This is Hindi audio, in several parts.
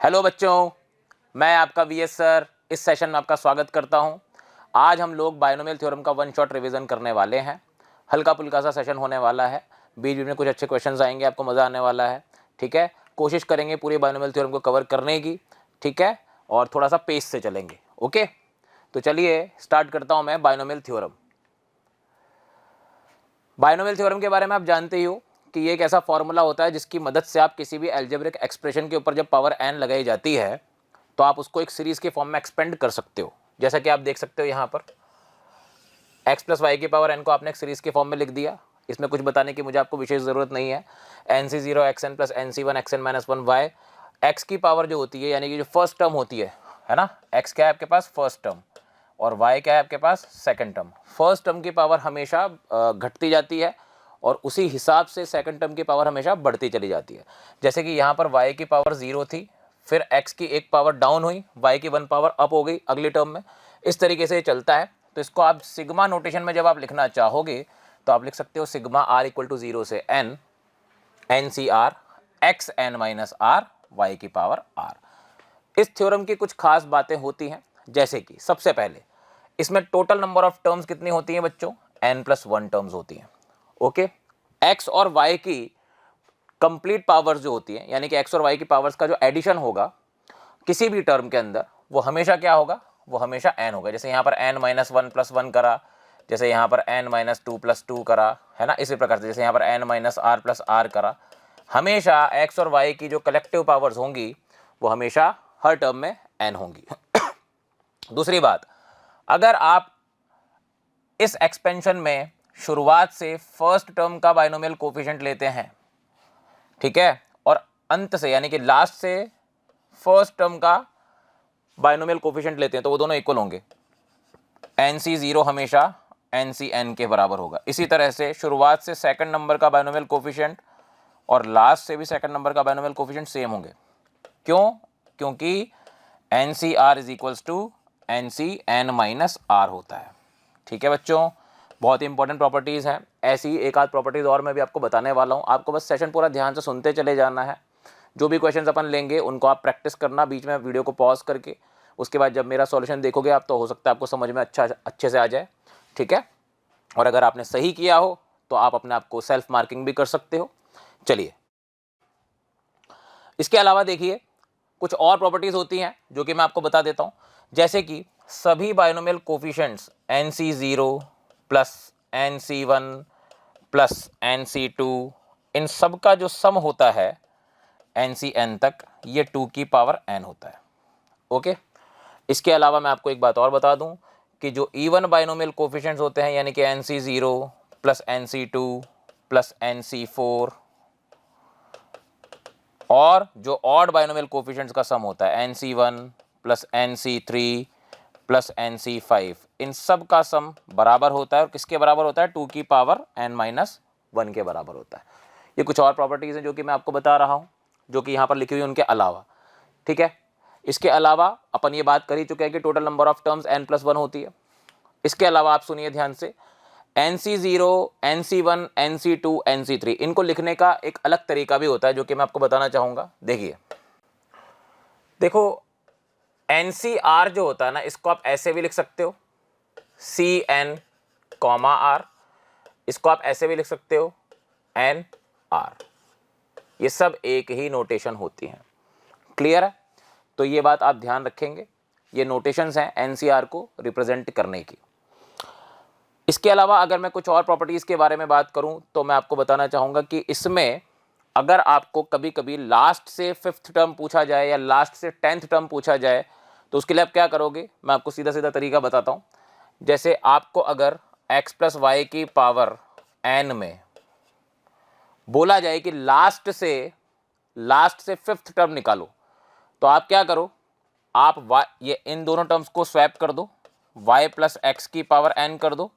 हेलो बच्चों, मैं आपका वीएस सर इस सेशन में आपका स्वागत करता हूं। आज हम लोग बायनोमियल थ्योरम का वन शॉट रिवीजन करने वाले हैं। हल्का फुल्का सा सेशन होने वाला है, बीच बीच में कुछ अच्छे क्वेश्चंस आएंगे, आपको मज़ा आने वाला है। ठीक है, कोशिश करेंगे पूरी बायनोमियल थ्योरम को कवर करने की। ठीक है, और थोड़ा सा पेस से चलेंगे। ओके, तो चलिए स्टार्ट करता हूँ मैं बायनोमियल थ्योरम। बायनोमियल थ्योरम के बारे में आप जानते ही हो कि ये एक ऐसा फॉर्मूला होता है जिसकी मदद से आप किसी भी अलजेब्रिक एक्सप्रेशन के ऊपर जब पावर n लगाई जाती है तो आप उसको एक सीरीज के फॉर्म में एक्सपेंड कर सकते हो। जैसा कि आप देख सकते हो यहाँ पर x प्लस वाई की पावर n को आपने एक सीरीज के फॉर्म में लिख दिया। इसमें कुछ बताने की मुझे आपको विशेष ज़रूरत नहीं है। nc0 xn plus nc1 xn minus 1 y, x की पावर जो होती है यानी कि जो फर्स्ट टर्म होती है ना, x क्या है आपके पास फर्स्ट टर्म और y क्या है आपके पास सेकंड टर्म। फर्स्ट टर्म की पावर हमेशा घटती जाती है और उसी हिसाब से सेकंड टर्म की पावर हमेशा बढ़ती चली जाती है। जैसे कि यहाँ पर y की पावर 0 थी, फिर x की एक पावर डाउन हुई, y की 1 पावर अप हो गई अगली टर्म में। इस तरीके से ये चलता है। तो इसको आप सिग्मा नोटेशन में जब आप लिखना चाहोगे तो आप लिख सकते हो सिग्मा r इक्वल टू 0 से n NCR x n minus r y की पावर r। इस थ्योरम की कुछ खास बातें होती हैं, जैसे कि सबसे पहले इसमें टोटल नंबर ऑफ टर्म्स कितनी होती हैं बच्चों, n+1 टर्म्स होती हैं। ओके, x और y की कंप्लीट पावर्स जो होती हैं यानी कि x और y की पावर्स का जो एडिशन होगा किसी भी टर्म के अंदर वो हमेशा क्या होगा, वो हमेशा n होगा। जैसे यहाँ पर n-1+1 करा, जैसे यहाँ पर n-2+2 करा, है ना। इसी प्रकार से जैसे यहाँ पर n-r+r करा, हमेशा x और y की जो कलेक्टिव पावर्स होंगी वो हमेशा हर टर्म में n होंगी। दूसरी बात, अगर आप इस एक्सपेंशन में शुरुआत से फर्स्ट टर्म का बाइनोमियल कोफिशिएंट लेते हैं, ठीक है, और अंत से यानी कि लास्ट से फर्स्ट टर्म का बाइनोमियल कोफिशिएंट लेते हैं तो वो दोनों इक्वल होंगे। NC0 हमेशा NCN के बराबर होगा। इसी तरह से शुरुआत से सेकंड नंबर का बाइनोमियल कोफिशिएंट और लास्ट से भी सेकंड नंबर का बाइनोमियल कोफिशिएंट सेम होंगे। क्यों? क्योंकि NCR is equals to NCN minus R होता है। ठीक है बच्चों, बहुत ही इंपॉर्टेंट प्रॉपर्टीज़ हैं। ऐसी ही एक आध प्रॉपर्टीज़ और मैं भी आपको बताने वाला हूँ। आपको बस सेशन पूरा ध्यान से सुनते चले जाना है। जो भी क्वेश्चंस अपन लेंगे उनको आप प्रैक्टिस करना, बीच में वीडियो को पॉज करके। उसके बाद जब मेरा सॉल्यूशन देखोगे आप तो हो सकता है आपको समझ में अच्छे से आ जाए। ठीक है, और अगर आपने सही किया हो तो आप अपने आप को सेल्फ मार्किंग भी कर सकते हो। चलिए, इसके अलावा देखिए कुछ और प्रॉपर्टीज़ होती हैं जो कि मैं आपको बता देता हूँ। जैसे कि सभी binomial coefficients NC0 plus NC1 plus NC2 इन सब का जो सम होता है NCN तक, ये 2 की पावर n होता है। ओके, इसके अलावा मैं आपको एक बात और बता दूं कि जो इवन बाइनोमियल कोफिशिएंट्स होते हैं यानी कि NC0 plus NC2 plus NC4 और जो ऑड बाइनोमियल कोफिशिएंट्स का सम होता है NC1 plus NC3 plus NC5, इन सब का सम बराबर होता है। और किसके बराबर होता है? 2 की पावर n-1 के बराबर होता है। ये कुछ और प्रॉपर्टीज़ हैं जो कि मैं आपको बता रहा हूँ, जो कि यहाँ पर लिखी हुई उनके अलावा। ठीक है, इसके अलावा अपन ये बात कर ही चुके हैं कि total number of terms n+1 होती है। इसके अलावा आप सुनिए ध्यान से, NC0 NC1 NC2 NC3 इनको लिखने का एक अलग तरीका भी होता है जो कि मैं आपको बताना चाहूँगा। देखिए, देखो NCR जो होता है ना, इसको आप ऐसे भी लिख सकते हो CN, R, इसको आप ऐसे भी लिख सकते हो NR। ये सब एक ही नोटेशन होती हैं। क्लियर है? तो ये बात आप ध्यान रखेंगे, ये नोटेशंस हैं NCR को रिप्रेजेंट करने की। इसके अलावा अगर मैं कुछ और प्रॉपर्टीज़ के बारे में बात करूं तो मैं आपको बताना चाहूँगा कि इसमें अगर आपको कभी कभी लास्ट से 5th टर्म पूछा जाए या लास्ट से 10th टर्म पूछा जाए तो उसके लिए आप क्या करोगे, मैं आपको सीधा सीधा तरीका बताता हूँ। जैसे आपको अगर x प्लस वाई की पावर n में बोला जाए कि लास्ट से 5th टर्म निकालो, तो आप क्या करो, आप ये इन दोनों टर्म्स को स्वैप कर दो, y प्लस एक्स की पावर n कर दो,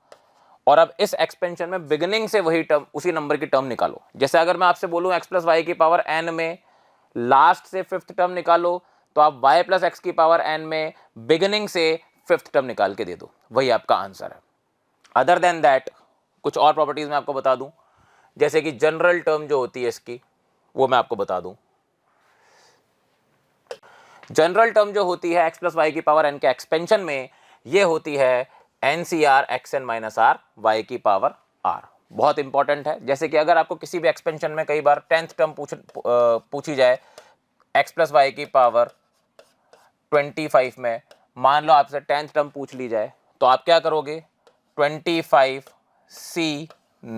और अब इस एक्सपेंशन में बिगिनिंग से वही टर्म, उसी नंबर की टर्म निकालो। जैसे अगर मैं आपसे बोलूं x प्लस वाई की पावर n में लास्ट से 5th टर्म निकालो, तो आप y प्लस एक्स की पावर n में बिगिनिंग से 5th टर्म निकाल के दे दो, वही आपका आंसर है। अदर देन दैट कुछ और प्रॉपर्टीज मैं आपको बता दूं, जैसे कि जनरल टर्म जो होती है इसकी, वो मैं आपको बता दूं। जनरल टर्म जो होती है x प्लस वाई की पावर n के एक्सपेंशन में, ये होती है NCR xn minus r y की पावर r। बहुत इंपॉर्टेंट है। जैसे कि अगर आपको किसी भी एक्सपेंशन में कई बार 10th टर्म पूछी जाए x प्लस वाई की पावर 25 में, मान लो आपसे 10th टर्म पूछ ली जाए, तो आप क्या करोगे, 25 C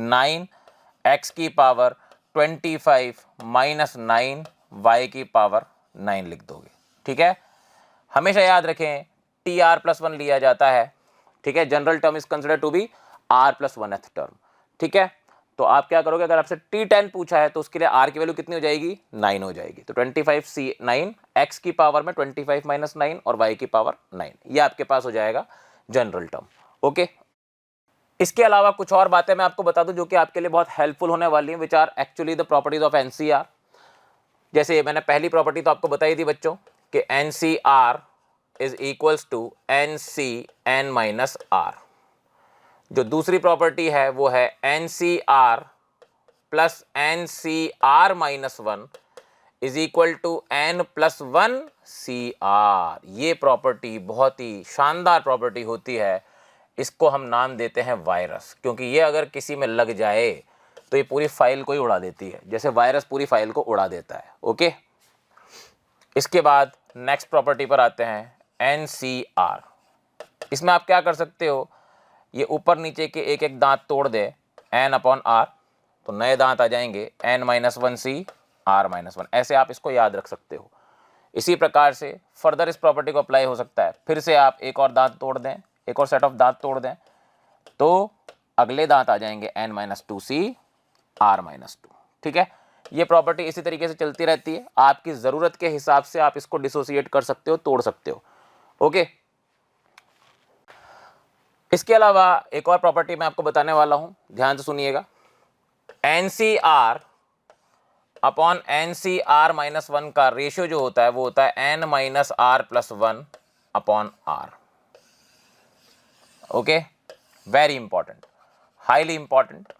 9 x की पावर 25 माइनस 9 y की पावर 9 लिख दोगे। ठीक है, हमेशा याद रखें टी आर प्लस वन लिया जाता है। ठीक है, general term is consider to be r plus one th term. ठीक है, तो आप क्या करोगे, अगर आपसे T10 पूछा है तो उसके लिए R की वैल्यू कितनी हो जाएगी, 9 हो जाएगी। तो 25 C 9 x की पावर में 25 माइनस 9 और y की पावर 9, ये आपके पास हो जाएगा जनरल टर्म। ओके, इसके अलावा कुछ और बातें मैं आपको बता दूं जो कि आपके लिए बहुत हेल्पफुल होने वाली हैं, which are actually the properties of NCR। जैसे मैंने पहली प्रॉपर्टी तो आपको बताई थी बच्चों कि NCR is equals to NCN minus R। जो दूसरी प्रॉपर्टी है वो है NCR plus NCR minus 1 is equal to N plus 1 CR। ये प्रॉपर्टी बहुत ही शानदार प्रॉपर्टी होती है। इसको हम नाम देते हैं वायरस, क्योंकि ये अगर किसी में लग जाए तो ये पूरी फाइल को ही उड़ा देती है, जैसे वायरस पूरी फाइल को उड़ा देता है। ओके, इसके बाद नेक्स्ट प्रॉपर्टी पर आते हैं NCR। इसमें आप क्या कर सकते हो, ये ऊपर नीचे के एक एक दांत तोड़ दे N अपॉन R, तो नए दांत आ जाएंगे N minus 1 C R minus 1। ऐसे आप इसको याद रख सकते हो। इसी प्रकार से फर्दर इस प्रॉपर्टी को अप्लाई हो सकता है। फिर से आप एक और दांत तोड़ दें, एक और सेट ऑफ दांत तोड़ दें, तो अगले दांत आ जाएंगे N minus 2 C R minus 2। ठीक है, ये प्रॉपर्टी इसी तरीके से चलती रहती है। आपकी ज़रूरत के हिसाब से आप इसको डिसोसिएट कर सकते हो, तोड़ सकते हो। ओके, इसके अलावा एक और प्रॉपर्टी मैं आपको बताने वाला हूं, ध्यान से सुनिएगा। NCR अपॉन NCR माइनस 1 का रेशियो जो होता है वो होता है N minus R plus 1 upon R। Okay, very important, highly important,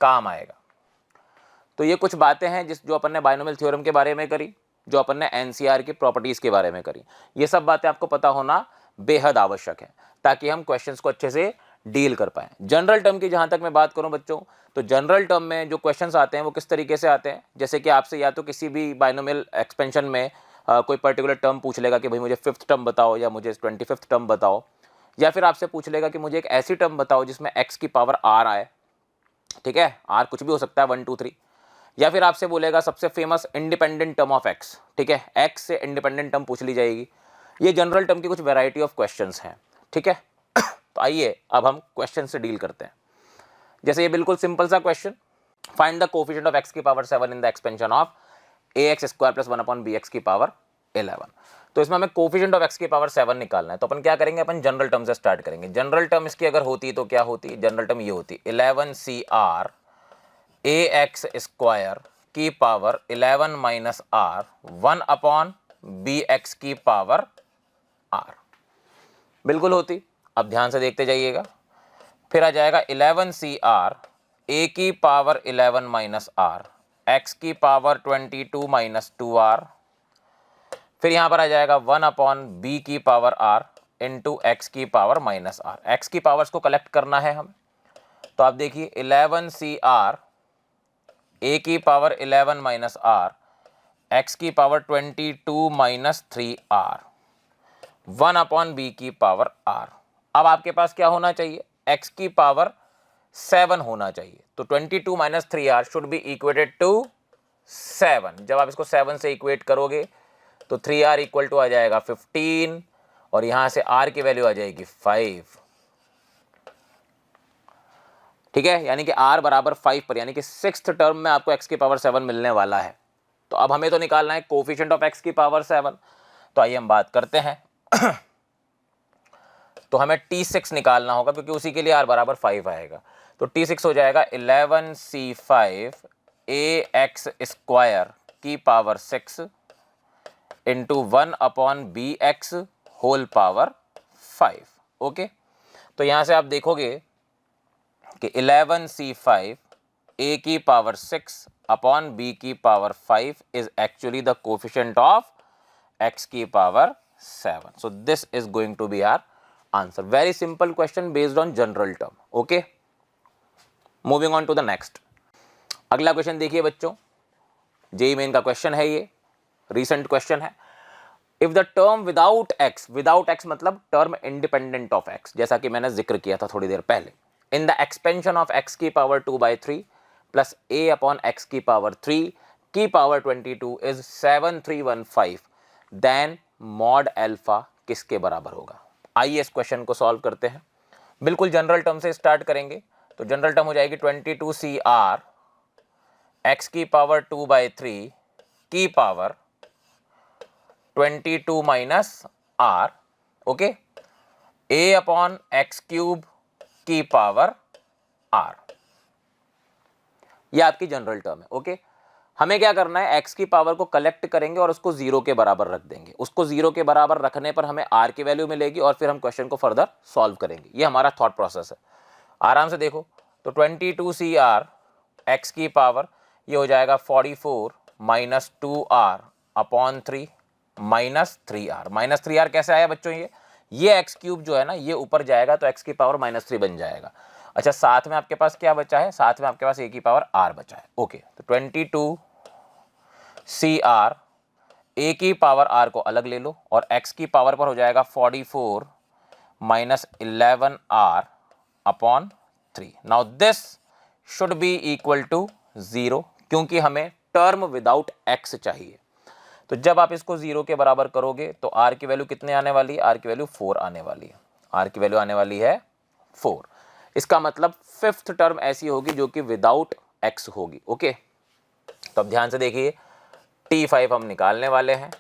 काम आएगा। तो ये कुछ बातें हैं जो अपन ने बाइनोमियल थ्योरम के बारे में करी, जो अपन ने NCR की प्रॉपर्टीज के बारे में करी। ये सब बातें आपको पता होना बेहद आवश्यक है ताकि हम क्वेश्चंस को अच्छे से डील कर पाएं। जनरल टर्म की जहां तक मैं बात करूं बच्चों, तो जनरल टर्म में जो क्वेश्चंस आते हैं वो किस तरीके से आते हैं, जैसे कि आपसे या तो किसी भी बाइनोमियल एक्सपेंशन में कोई पर्टिकुलर टर्म पूछ लेगा कि भाई मुझे 5th टर्म बताओ या मुझे 25th टर्म बताओ, या फिर आपसे पूछ लेगा कि मुझे एक ऐसी टर्म बताओ जिसमें x की पावर r आए। ठीक है, r कुछ भी हो सकता है 1 2 3, या फिर आपसे बोलेगा सबसे famous independent term of x। ठीक है, x से इंडिपेंडेंट टर्म पूछ ली जाएगी। ये जनरल टर्म की कुछ वैरायटी ऑफ क्वेश्चंस हैं। ठीक है, तो आइए अब हम क्वेश्चन से डील करते हैं। जैसे ये बिल्कुल सिंपल सा question, find the coefficient of x की power 7 in the expansion of ax square plus 1 upon bx की पावर 11। तो इसमें हमें कोफिशिएंट ऑफ x की पावर 7 निकालना है। तो अपन क्या करेंगे, अपन जनरल टर्म से स्टार्ट करेंगे। जनरल टर्म इसकी अगर होती तो क्या होती, जनरल टर्म ये होती 11CR ax स्क्वायर की power 11 minus r 1 upon bx की पावर r, बिल्कुल होती। अब ध्यान से देखते जाइएगा, फिर आ जाएगा 11CR a की पावर 11 माइनस r x की पावर 22 माइनस 2r, फिर यहां पर आ जाएगा 1 अपॉन b की पावर r इंटू एक्स की पावर माइनस r। एक्स की पावर्स को कलेक्ट करना है हमें, तो आप देखिए 11CR a की पावर 11 माइनस r x की power 22 minus 3r 1 upon b की पावर r। अब आपके पास क्या होना चाहिए, x की पावर 7 होना चाहिए। तो 22 minus 3r should be equated to 7। जब आप इसको 7 से इक्वेट करोगे तो 3r इक्वल टू आ जाएगा 15 और यहां से r की वैल्यू आ जाएगी 5। ठीक है, यानी कि r बराबर 5 पर, यानी कि 6th टर्म में आपको x की पावर 7 मिलने वाला है। तो अब हमें तो निकालना है कोफिशिएंट ऑफ x की पावर 7। तो आइए हम बात करते हैं। तो हमें T6 निकालना होगा क्योंकि उसी के लिए r बराबर 5 आएगा। तो T6 हो जाएगा 11C5 ax स्क्वायर की power 6 into 1 upon bx whole power 5। Okay, तो यहां से आप देखोगे कि 11C5 a की पावर 6 अपॉन b की power 5 is actually the coefficient of x की power 7. So this is going to be our answer. Very simple question based on general term. Okay, moving on to the next. अगला क्वेश्चन देखिए बच्चों, जेई मेन का क्वेश्चन है, ये रिसेंट क्वेश्चन है. If the term without x मतलब टर्म इंडिपेंडेंट ऑफ एक्स, जैसा कि मैंने जिक्र किया था थोड़ी देर पहले, in the expansion of x की power 2/3 plus a upon x की पावर 3 की power 22 is 7315, then mod alpha किसके बराबर होगा. आइए इस क्वेश्चन को सॉल्व करते हैं. बिल्कुल जनरल टर्म से स्टार्ट करेंगे. तो जनरल टर्म हो जाएगी 22CR एक्स की पावर 2/3 की पावर 22 माइनस आर, okay, a upon x cube की पावर r. ये आपकी जनरल टर्म है. ओके, हमें क्या करना है, x की पावर को कलेक्ट करेंगे और उसको 0 के बराबर रख देंगे. उसको 0 के बराबर रखने पर हमें r की वैल्यू मिलेगी और फिर हम क्वेश्चन को फर्दर सॉल्व करेंगे. ये हमारा थॉट प्रोसेस है. आराम से देखो. तो 22CR x की पावर ये हो जाएगा 44 minus 2r upon 3 minus 3r. Minus 3r कैसे आया बच्चों, ये एक्स क्यूब जो है ना, ये ऊपर जाएगा तो एक्स की पावर -3 बन जाएगा. अच्छा, साथ में आपके पास क्या बचा है, साथ में आपके पास a की पावर r बचा है. ओके, तो 22CR a की पावर r को अलग ले लो और x की पावर पर हो जाएगा 44 minus 11r upon 3. Now this should be equal to 0, क्योंकि हमें टर्म विदाउट x चाहिए. तो जब आप इसको 0 के बराबर करोगे तो r की वैल्यू कितने आने वाली है, r की वैल्यू 4 आने वाली है. r की वैल्यू आने वाली है 4. इसका मतलब फिफ्थ टर्म ऐसी होगी जो कि विदाउट x होगी. ओके, तो अब ध्यान से देखिए, T5 हम निकालने वाले हैं,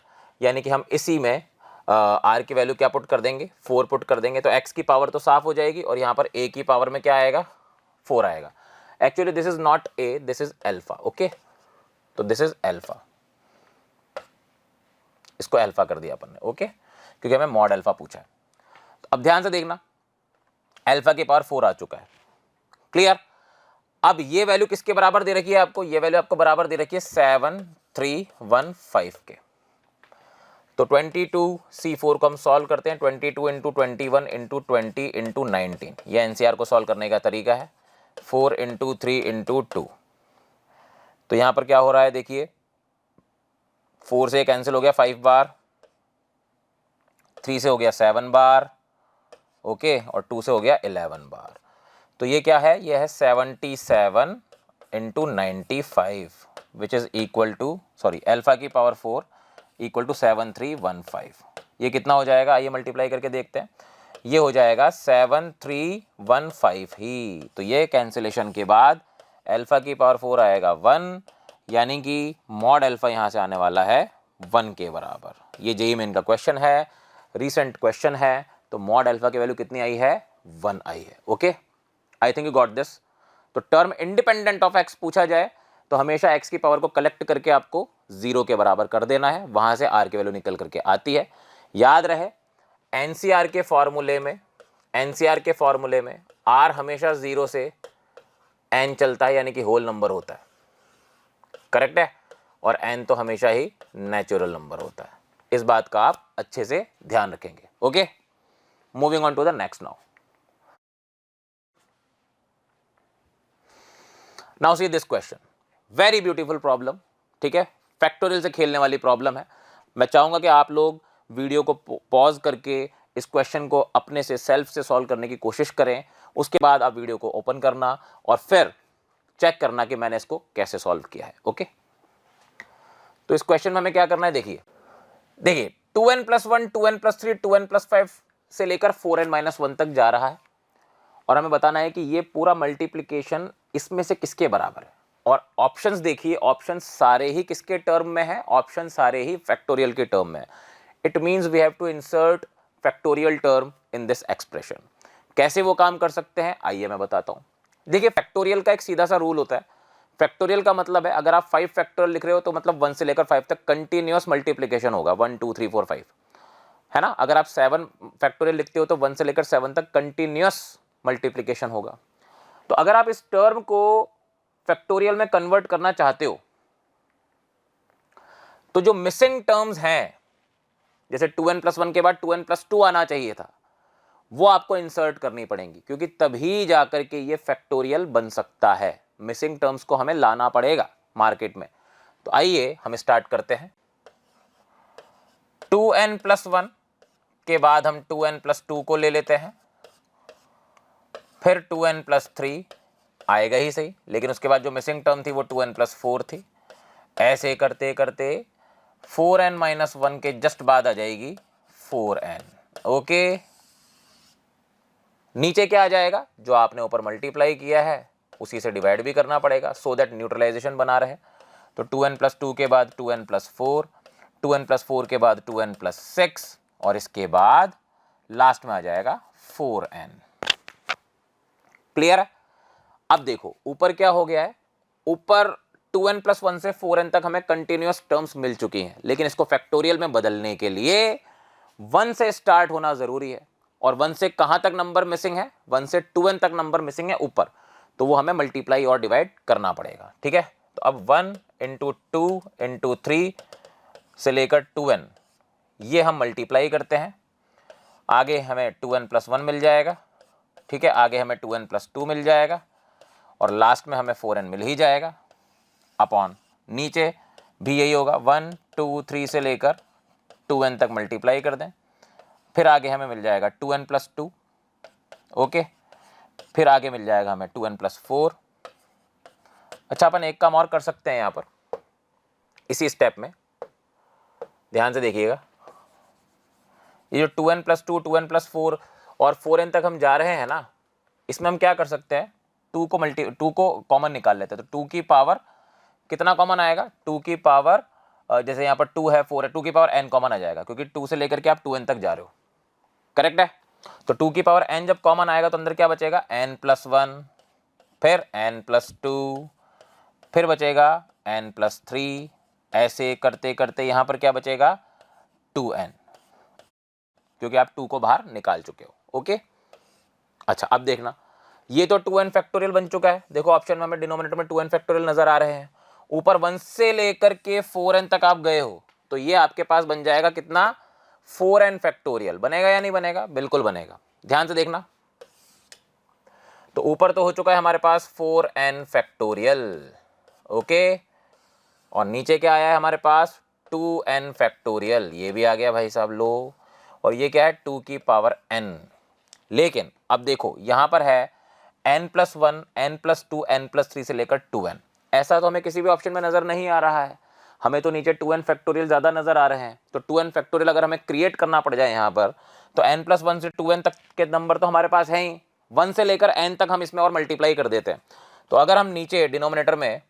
यानी कि हम इसी में r की वैल्यू क्या पुट कर देंगे, 4 पुट कर देंगे. तो x की पावर तो साफ हो जाएगी और यहाँ पर a की पावर में क्या आएगा, 4 आएगा. Actually this is not a, this is alpha. Okay, तो दिस इज अल्फा, इसको अल्फा कर दिया अपन ने. ओके, क्योंकि हमें मॉड अल्फा पूछा है. तो अब ध्यान से देखना, अल्फा की पावर 4 आ चुका है. क्लियर. अब ये वैल्यू किसके बराबर दे रखी है आपको, ये वैल्यू आपको बराबर दे रखी है 7315 के. तो 22C4 को हम सॉल्व करते हैं. 22 इंटू 21 इंटू 20 इंटू 19, यह एनसीआर को सॉल्व करने का तरीका है. 4 इंटू 3 इंटू 2. तो यहां पर क्या हो रहा है देखिए, 4 से कैंसिल हो गया 5 बार, 3 से हो गया 7 बार, ओके, और 2 से हो गया 11 बार. तो ये क्या है, ये है 77 into 95 which is equal to, sorry, alpha की पावर 4 इक्वल टू 7315. ये कितना हो जाएगा, आइए मल्टीप्लाई करके देखते हैं. ये हो जाएगा 7315 ही. तो ये कैंसिलेशन के बाद अल्फा की पावर 4 आएगा 1, यानी कि मॉड अल्फा यहाँ से आने वाला है 1 के बराबर. ये जेईई मेन का क्वेश्चन है, रिसेंट क्वेश्चन है. तो मॉड अल्फा की वैल्यू कितनी आई है, 1 आई है. Okay, I think you got this. तो टर्म इंडिपेंडेंट ऑफ एक्स पूछा जाए तो हमेशा एक्स की पावर को कलेक्ट करके आपको 0 के बराबर कर देना है, वहां से आर की वैल्यू निकल करके आती है. याद रहे, एनसीआर के फॉर्मूले में आर हमेशा 0 से एन चलता है, यानी कि होल नंबर होता है. करेक्ट है. और एन तो हमेशा ही नेचुरल नंबर होता है. इस बात का आप अच्छे से ध्यान रखेंगे. Okay, moving on to the next. Now see this question, very beautiful problem. ठीक है, फैक्टोरियल से खेलने वाली प्रॉब्लम है. मैं चाहूंगा कि आप लोग वीडियो को पॉज करके इस क्वेश्चन को अपने से सेल्फ से सॉल्व करने की कोशिश करें. उसके बाद आप वीडियो को ओपन करना और फिर चेक करना कि मैंने इसको कैसे सॉल्व किया है. ओके, तो इस क्वेश्चन में हमें क्या करना है, देखिए 2n+1 2n+3 2n+5 से लेकर 4n-1 तक जा रहा है और हमें बताना है कि ये पूरा मल्टीप्लिकेशन इसमें से किसके बराबर है. और ऑप्शंस देखिए, ऑप्शन सारे ही किसके टर्म में है, ऑप्शन सारे ही फैक्टोरियल के टर्म में है. It means we have to insert factorial term in this expression. कैसे वो काम कर सकते हैं, आइए मैं बताता हूं. देखिए, फैक्टोरियल का एक सीधा सा रूल होता है. फैक्टोरियल का मतलब है, अगर आप 5 फैक्टोरियल लिख रहे हो तो मतलब 1 से लेकर 5 तक कंटिन्यूअस मल्टीप्लिकेशन होगा. 1 2 3 4 5 है ना. अगर आप 7 फैक्टोरियल लिखते हो तो 1 से लेकर 7 तक कंटिन्यूअस मल्टीप्लिकेशन होगा. तो अगर आप इस टर्म को फैक्टोरियल में कन्वर्ट करना चाहते हो तो जो मिसिंग टर्म्स हैं जैसे 2n+1 के बाद 2n+2 आना चाहिए था, वो आपको इंसर्ट करनी पड़ेंगी, क्योंकि तभी जाकर के ये फैक्टोरियल बन सकता है। मिसिंग टर्म्स को हमें लाना पड़ेगा मार्केट में। तो आइए हम स्टार्ट करते हैं। 2n+1 के बाद हम 2n+2 को ले लेते हैं, फिर 2n+3 आएगा ही सही, लेकिन उसके बाद जो मिसिंग टर्म थी वो 2n+4 थी। ऐसे करते करते 4n-1 के जस्ट बाद आ जाएगी 4n। ओके, नीचे क्या आ जाएगा, जो आपने ऊपर मल्टीप्लाई किया है उसी से डिवाइड भी करना पड़ेगा, सो दैट न्यूट्रलाइजेशन बना रहे। तो 2n+2 के बाद 2n+4, 2n+4 के बाद 2n+6 और इसके बाद लास्ट में आ जाएगा 4n। क्लियर है? अब देखो ऊपर क्या हो गया है, ऊपर 2n+1 से 4n तक हमें कंटिन्यूअस टर्म्स मिल चुकी हैं, लेकिन इसको फैक्टोरियल में बदलने के लिए 1 से स्टार्ट होना जरूरी है। और 1 से कहां तक नंबर मिसिंग है, 1 से 2n तक नंबर मिसिंग है ऊपर, तो वो हमें मल्टीप्लाई और डिवाइड करना पड़ेगा। ठीक है, तो अब 1 × 2 × 3 से लेकर 2n ये हम मल्टीप्लाई करते हैं, आगे हमें 2n+1 मिल जाएगा। ठीक है, आगे हमें 2n+2 मिल जाएगा और लास्ट में हमें 4n मिल ही जाएगा। अपॉन नीचे भी यही होगा, 1 2 3 से लेकर 2n तक मल्टीप्लाई कर दें, फिर आगे हमें मिल जाएगा 2n+2। ओके, फिर आगे मिल जाएगा हमें 2n+4। अच्छा, अपन एक काम और कर सकते हैं यहाँ पर, इसी स्टेप में ध्यान से देखिएगा, ये जो 2n+2 2n+4 और 4n तक हम जा रहे हैं ना, इसमें हम क्या कर सकते हैं, 2 को कॉमन निकाल लेते हैं। तो 2 की पावर कितना कॉमन आएगा, 2 की पावर जैसे यहाँ पर 2 है 4 है, 2 की पावर n कॉमन आ जाएगा, क्योंकि 2 से लेकर के आप 2n तक जा रहे हो। करेक्ट है? तो 2 की पावर n जब कॉमन आएगा तो अंदर क्या बचेगा, n+1, फिर n+2, फिर बचेगा n+3। ऐसे करते करते यहाँ पर क्या बचेगा, 2n, क्योंकि आप 2 को बाहर निकाल चुके हो। ओके, अच्छा अब देखना, ये तो 2n फैक्टोरियल बन चुका है। देखो ऑप्शन में हमें डिनोमिनेटर में 2n फैक्टोरियल नजर आ रहे हैं, ऊपर 1 से लेकर के 4n तक आप गए हो, तो ये आपके पास बन जाएगा कितना, 4n फैक्टोरियल। बनेगा या नहीं बनेगा? बिल्कुल बनेगा। ध्यान से देखना, तो ऊपर तो हो चुका है हमारे पास 4n फैक्टोरियल। ओके, और नीचे क्या आया है हमारे पास, 2n फैक्टोरियल, ये भी आ गया भाई साहब लो। और ये क्या है, 2 की पावर n। लेकिन अब देखो यहाँ पर है n+1 n+2 n+3 से लेकर 2n, ऐसा तो हमें किसी भी ऑप्शन में नजर नहीं आ रहा है, हमें तो नीचे 2n फैक्टोरियल ज्यादा नजर आ रहे हैं। तो 2n फैक्टोरियल अगर हमें क्रिएट करना पड़ जाए यहाँ पर, तो n+1 से 2n तक के नंबर तो हमारे पास है ही, 1 से लेकर n तक हम इसमें और मल्टीप्लाई कर देते हैं। तो अगर हम नीचे डिनोमिनेटर में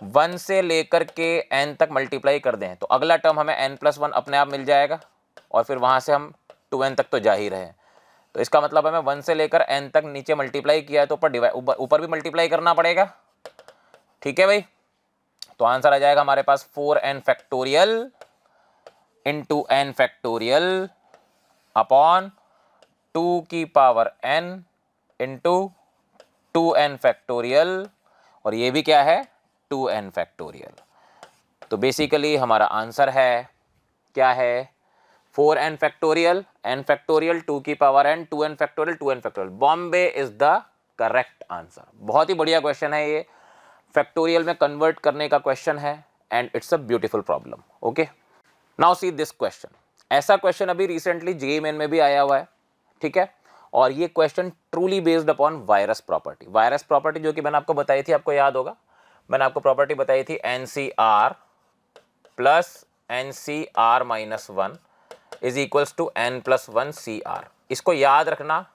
1 से लेकर के n तक मल्टीप्लाई कर दें, तो अगला टर्म हमें n+1 अपने आप मिल जाएगा, और फिर वहां से हम 2n तक तो जा ही रहे हैं। तो इसका मतलब हमें 1 से लेकर n तक नीचे मल्टीप्लाई किया है, तो ऊपर भी मल्टीप्लाई करना पड़ेगा। ठीक है भाई, तो आंसर आ जाएगा हमारे पास 4n factorial into n factorial upon 2 की power n into 2n factorial, और ये भी क्या है, 2n फैक्टोरियल। तो बेसिकली हमारा आंसर है क्या है, 4n फैक्टोरियल, n फैक्टोरियल, 2 की power n, 2n factorial, 2n factorial. Bombay is the correct answer. बहुत ही बढ़िया क्वेश्चन है ये, फैक्टोरियल में कन्वर्ट करने का क्वेश्चन है, and it's a beautiful problem. Okay, now see this question. ऐसा क्वेश्चन अभी रिसेंटली जेईई मेन में भी आया हुआ है। ठीक है, और ये question truly based upon virus property. Virus property जो कि मैंने आपको बताई थी, आपको याद होगा, मैंने आपको प्रॉपर्टी बताई थी NCR plus NCR-1 is equals to n+1 CR। इसको याद रखना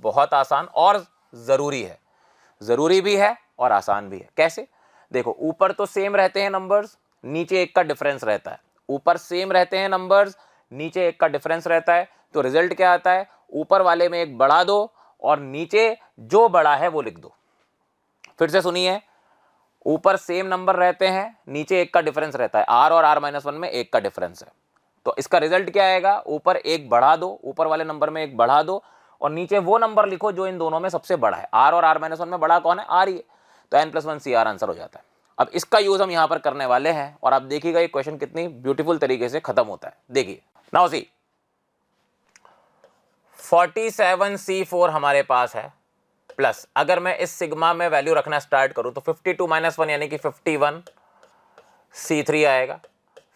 बहुत आसान और जरूरी है, जरूरी भी है और आसान भी है। कैसे? देखो ऊपर तो सेम रहते हैं नंबर्स, नीचे एक का डिफरेंस रहता है। ऊपर सेम रहते हैं नंबर्स, नीचे एक का डिफरेंस रहता है, तो रिजल्ट क्या आता है, ऊपर वाले में एक बढ़ा दो और नीचे जो बड़ा है वो लिख दो। फिर से सुनिए, ऊपर सेम नंबर रहते हैं, नीचे एक का डिफरेंस रहता है, r और r-1 में एक का डिफरेंस है, तो इसका रिजल्ट क्या आएगा, ऊपर एक बढ़ा दो, ऊपर वाले नंबर में एक बढ़ा दो और नीचे वो नंबर लिखो जो इन दोनों में सबसे बड़ा है। r और r-1 में बड़ा कौन है, r ही है, तो n+1 CR आंसर हो जाता है। अब इसका यूज हम यहां पर करने वाले हैं, और आप देखिएगा ये क्वेश्चन कितनी ब्यूटीफुल तरीके से खत्म होता है। देखिए नाउ सी 47C4 हमारे पास है, प्लस अगर मैं इस सिग्मा में वैल्यू रखना स्टार्ट करूं तो 52 माइनस 1 यानी कि 51C3 आएगा,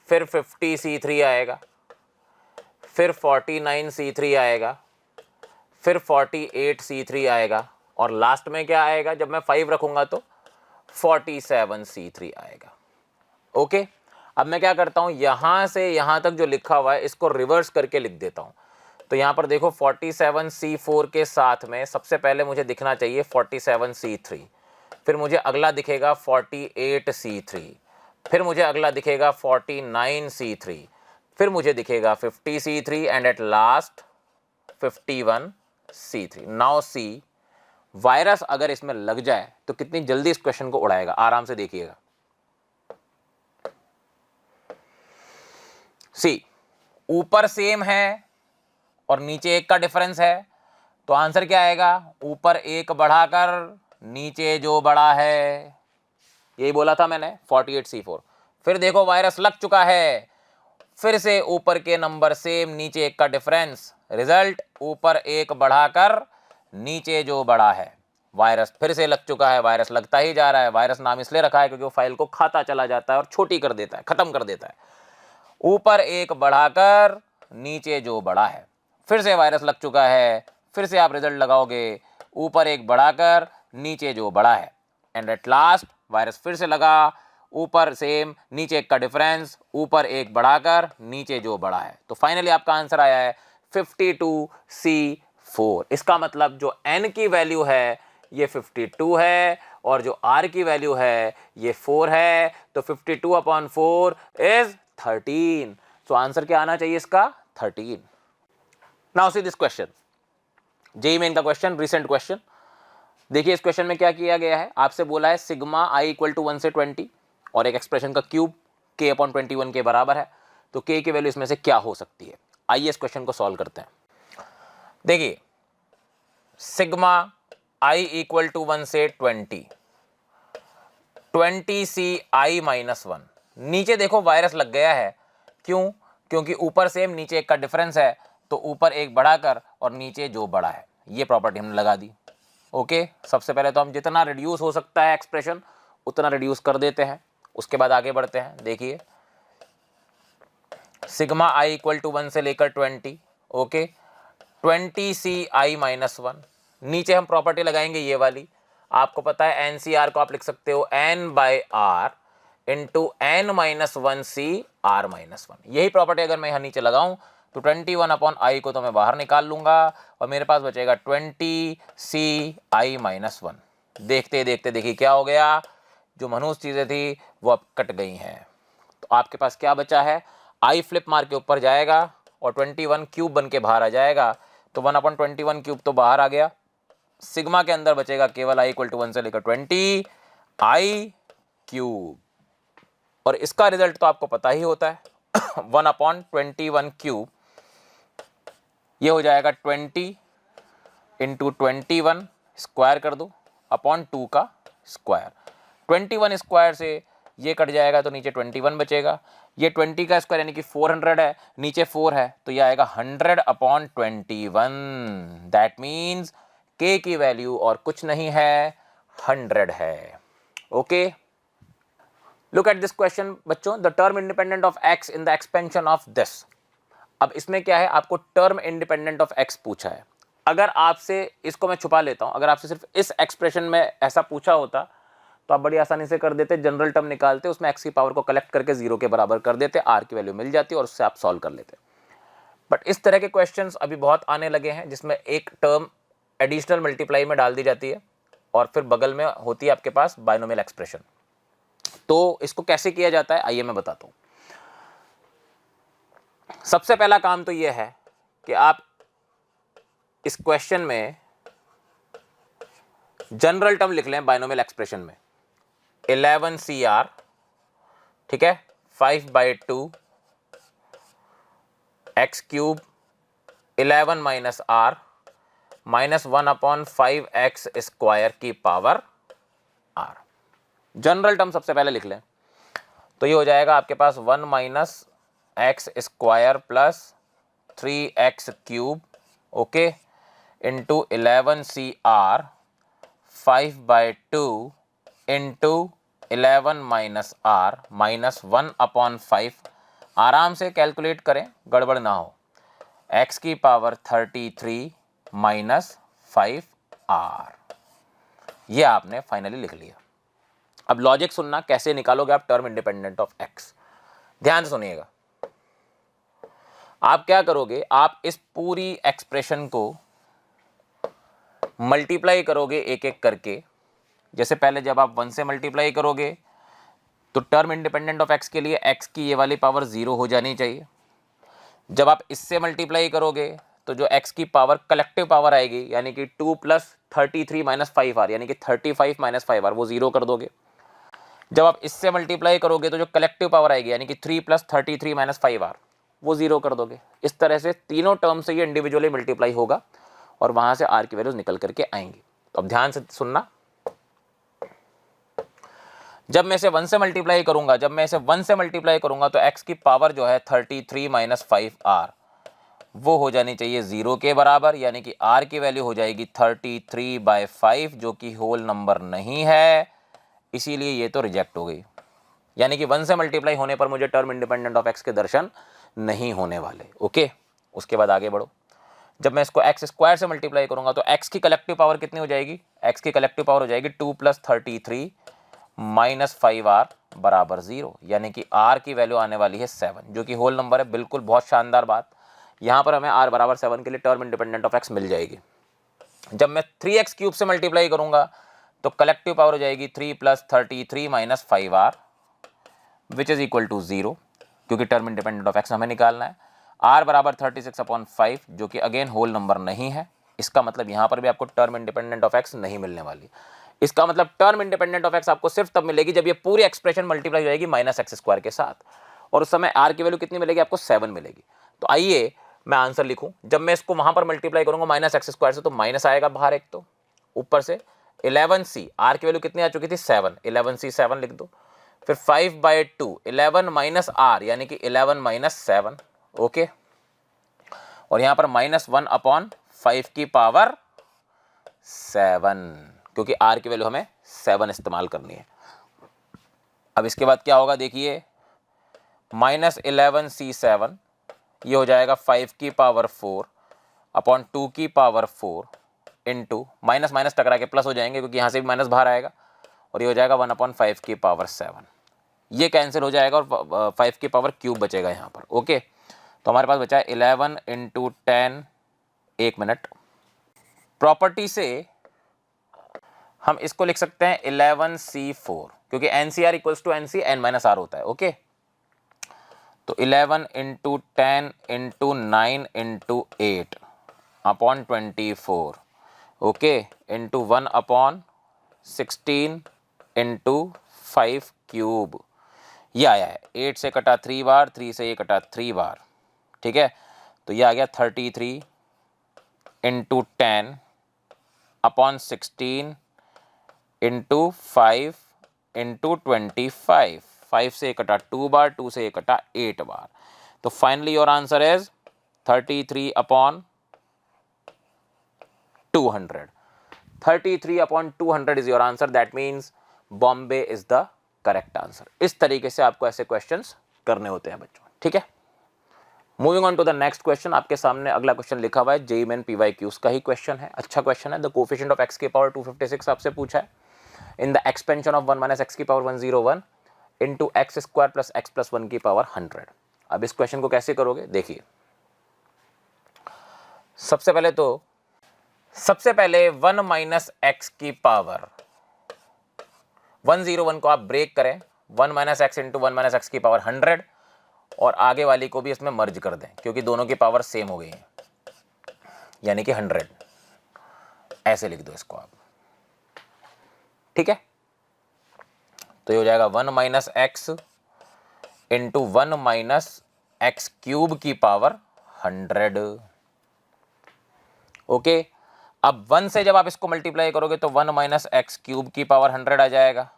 फिर 50C3 आएगा, फिर 49C3 आएगा, फिर 48C3 आएगा, और लास्ट में क्या आएगा जब मैं 5 रखूंगा तो 47C3 आएगा। ओके, अब मैं क्या करता हूं, यहां से यहां तक जो लिखा हुआ है इसको रिवर्स करके लिख देता हूं। तो यहां पर देखो 47C4 के साथ में सबसे पहले मुझे दिखना चाहिए 47C3, फिर मुझे अगला दिखेगा 48C3, फिर मुझे अगला दिखेगा 49C3, फिर मुझे दिखेगा 50C3 and at last 51C3। Now see वायरस अगर इसमें लग जाए तो कितनी जल्दी इस क्वेश्चन को उड़ाएगा, आराम से देखिएगा। सी ऊपर सेम है और नीचे एक का डिफरेंस है, तो आंसर क्या आएगा, ऊपर एक बढ़ाकर नीचे जो बड़ा है, यही बोला था मैंने 48C4। फिर देखो वायरस लग चुका है, फिर से ऊपर के नंबर सेम नीचे एक का डिफरेंस, रिजल्ट ऊपर एक बढ़ाकर नीचे जो बड़ा है। वायरस फिर से लग चुका है, वायरस लगता ही जा रहा है। वायरस नाम इसलिए रखा है क्योंकि वो फाइल को खाता चला जाता है और छोटी कर देता है, खत्म कर देता है। ऊपर एक बढ़ाकर नीचे जो बड़ा है, फिर से वायरस लग चुका है, फिर से आप रिजल्ट लगाओगे ऊपर एक बढ़ाकर नीचे जो बड़ा है, एंड एट लास्ट वायरस फिर से लगा, ऊपर सेम नीचे एक का डिफरेंस, ऊपर एक बढ़ाकर नीचे जो बड़ा है। तो फाइनली आपका आंसर आया है 52C4। इसका मतलब जो n की वैल्यू है ये 52 है और जो r की वैल्यू है ये 4 है, तो 52/4 इज 13। सो आंसर क्या आना चाहिए इसका, 13। Now see this question, JEE main का क्वेश्चन, रिसेंट क्वेश्चन। देखिए इस क्वेश्चन में क्या किया गया है, आपसे बोला है सिग्मा i = 1 से 20 और एक एक्सप्रेशन का क्यूब k/21 के बराबर है, तो k की वैल्यू इसमें से क्या हो सकती है। आइए इस क्वेश्चन को सॉल्व करते हैं। देखिए सिग्मा i = 1 से 20, 20Ci-1, नीचे देखो वायरस लग गया है, क्यों, क्योंकि ऊपर सेम नीचे एक का डिफरेंस है, तो ऊपर एक बढ़ाकर और नीचे जो बड़ा है, ये प्रॉपर्टी हमने लगा दी। ओके, सबसे पहले तो हम जितना रिड्यूस हो सकता है एक्सप्रेशन उतना रिड्यूस कर देते हैं, उसके बाद आगे बढ़ते हैं। देखिए सिग्मा i = 1 से लेकर 20, ओके, 20Ci-1, नीचे हम प्रॉपर्टी लगाएंगे ये वाली, आपको पता है NCR को आप लिख सकते हो n/r इंटू n-1CR-1। यही प्रॉपर्टी अगर मैं यहाँ नीचे लगाऊं तो 21/i को तो मैं बाहर निकाल लूंगा और मेरे पास बचेगा 20Ci-1। देखते देखते देखिए क्या हो गया, जो मनहूस चीज़ें थी वो अब कट गई हैं। तो आपके पास क्या बचा है, i फ्लिप मार के ऊपर जाएगा और 21 क्यूब बन के बाहर आ जाएगा, तो 1/21 क्यूब तो बाहर आ गया। सिग्मा के अंदर बचेगा केवल i = 1 से लेकर 20i क्यूब, और इसका रिजल्ट तो आपको पता ही होता है 1/21 क्यूब, ये हो जाएगा 20 इंटू 21 स्क्वायर कर दो अपॉन 2 का स्क्वायर। 21 स्क्वायर से ये कट जाएगा तो नीचे 21 बचेगा, ये 20 का स्क्वायर यानी कि 400 है, नीचे 4 है तो ये आएगा 100/21। दैट मीन्स k की वैल्यू और कुछ नहीं है 100 है। Okay, look at this question बच्चों, the term independent of x in the expansion of this. अब इसमें क्या है, आपको टर्म इंडिपेंडेंट ऑफ x पूछा है। अगर आपसे, इसको मैं छुपा लेता हूं, अगर आपसे सिर्फ इस एक्सप्रेशन में ऐसा पूछा होता तो आप बड़ी आसानी से कर देते, जनरल टर्म निकालते, उसमें x की पावर को कलेक्ट करके 0 के बराबर कर देते, r की वैल्यू मिल जाती और उससे आप सॉल्व कर लेते। बट इस तरह के क्वेश्चंस अभी बहुत आने लगे हैं जिसमें एक टर्म एडिशनल मल्टीप्लाई में डाल दी जाती है और फिर बगल में होती है आपके पास बाइनोमियल एक्सप्रेशन। तो इसको कैसे किया जाता है आइए मैं बताता हूं। सबसे पहला काम तो यह है कि आप इस क्वेश्चन में जनरल टर्म लिख लें बाइनोमियल एक्सप्रेशन में 11CR, ठीक है, 5/2 x cube 11 minus r minus 1/5x square की पावर r। जनरल टर्म सबसे पहले लिख लें तो ये हो जाएगा आपके पास 1 - x² plus 3x cube okay into 11CR 5/2 into 11 minus r minus 1/5। आराम से कैलकुलेट करें, गड़बड़ ना हो। x की पावर 33 माइनस 5r, ये आपने फाइनली लिख लिया। अब लॉजिक सुनना, कैसे निकालोगे आप टर्म इंडिपेंडेंट ऑफ x। ध्यान से सुनिएगा। आप क्या करोगे, आप इस पूरी एक्सप्रेशन को मल्टीप्लाई करोगे एक एक करके। जैसे पहले जब आप 1 से मल्टीप्लाई करोगे तो टर्म इंडिपेंडेंट ऑफ x के लिए x की ये वाली पावर 0 हो जानी चाहिए। जब आप इससे मल्टीप्लाई करोगे तो जो x की पावर कलेक्टिव पावर आएगी यानी कि 2 + 33 - 5r यानी कि 35 - 5r वो 0 कर दोगे। जब आप इससे मल्टीप्लाई करोगे तो जो कलेक्टिव पावर आएगी यानी कि 3 + 33 - 5r वो 0 कर दोगे। इस तरह से तीनों टर्म से ये इंडिविजुअली मल्टीप्लाई होगा और वहां से r की वैल्यूज निकल करके आएंगी। तो अब ध्यान से सुनना, जब मैं इसे 1 से मल्टीप्लाई करूंगा तो x की पावर जो है 33 - 5r वो हो जानी चाहिए 0 के बराबर, यानी कि r की वैल्यू हो जाएगी 33/5 जो कि होल नंबर नहीं है, इसीलिए ये तो रिजेक्ट हो गई। यानी कि 1 से मल्टीप्लाई होने पर मुझे टर्म इंडिपेंडेंट ऑफ x के दर्शन नहीं होने वाले। ओके, उसके बाद आगे बढ़ो। जब मैं इसको x² से मल्टीप्लाई करूंगा तो x की कलेक्टिव पावर कितनी हो जाएगी, x की कलेक्टिव पावर हो जाएगी 2 + 33 - 5r बराबर 0, यानी कि r की वैल्यू आने वाली है 7 जो कि होल नंबर है। बिल्कुल, बहुत शानदार बात। यहाँ पर हमें r बराबर 7 के लिए टर्म इंडिपेंडेंट ऑफ x मिल जाएगी। जब मैं 3x क्यूब से मल्टीप्लाई करूंगा तो कलेक्टिव पावर हो जाएगी 3 + 33 - 5r which is equal to 0 क्योंकि टर्म इंडिपेंडेंट ऑफ x हमें निकालना है। r बराबर 36/5 जो कि अगेन होल नंबर नहीं है। इसका मतलब यहाँ पर भी आपको टर्म इंडिपेंडेंट ऑफ x नहीं मिलने वाली। इसका मतलब टर्म इंडिपेंडेंट ऑफ x आपको सिर्फ तब मिलेगी जब ये पूरी एक्सप्रेशन मल्टीप्लाई हो जाएगी -x² के साथ, और उस समय r की वैल्यू कितनी मिलेगी आपको, 7 मिलेगी। तो आइए मैं आंसर लिखूं। जब मैं इसको वहां पर मल्टीप्लाई करूंगा -x² से तो माइनस आएगा बाहर एक, तो ऊपर से 11c, r की वैल्यू कितनी आ चुकी थी 7, 11c 7 लिख दो। फिर 5/2 11 माइनस r यानी कि 11 - 7 ओके, और यहां पर -1/5 की पावर 7 क्योंकि r की वैल्यू हमें 7 इस्तेमाल करनी है। अब इसके बाद क्या होगा देखिए, -11c 7 ये हो जाएगा 5 की पावर 4 अपॉन 2 की पावर 4 इंटू माइनस माइनस टकरा के प्लस हो जाएंगे क्योंकि यहाँ से भी माइनस बाहर आएगा, और ये हो जाएगा 1/5 की पावर 7। ये कैंसिल हो जाएगा और 5 की पावर क्यूब बचेगा यहाँ पर। ओके, तो हमारे पास बचा है 11 × 10। एक मिनट, प्रॉपर्टी से हम इसको लिख सकते हैं 11c4 क्योंकि NCR equals to NC n-r होता है। ओके, तो 11 × 10 × 9 × 8 अपॉन 24 ओके इंटू 1/16 × 5 क्यूब, ये आया है। 8 से कटा 3 बार, 3 से ये कटा 3 बार, ठीक है। तो ये आ गया 33 × 10 अपॉन 16 × 5 × 25। 5 से कटा 2 बार, 2 से कटा 8 बार। तो finally your answer is 33/200। 33/200 is your answer. That means Bombay is the correct answer. इस तरीके से आपको ऐसे क्वेश्चंस करने होते हैं बच्चों, ठीक है। Moving on to the next question. आपके सामने अगला क्वेश्चन लिखा हुआ है, जेईई मेन PYQs का ही क्वेश्चन है। अच्छा क्वेश्चन है। द कोफिशिएंट ऑफ x की पावर 256 आपसे पूछा है इन द एक्सपेंशन ऑफ 1 - x की पावर 101 इंटू x² + x + 1 की पावर 100। अब इस क्वेश्चन को कैसे करोगे देखिए। सबसे पहले 1 - x की पावर 101 को आप ब्रेक करें, 1 - x इंटू 1 - x की पावर 100, और आगे वाली को भी इसमें मर्ज कर दें क्योंकि दोनों की पावर सेम हो गई है, यानी कि 100। ऐसे लिख दो इसको आप, ठीक है। तो ये हो जाएगा 1 - x इंटू 1 - x क्यूब की पावर 100 ओके। अब 1 से जब आप इसको मल्टीप्लाई करोगे तो 1 - x क्यूब की पावर 100 आ जाएगा,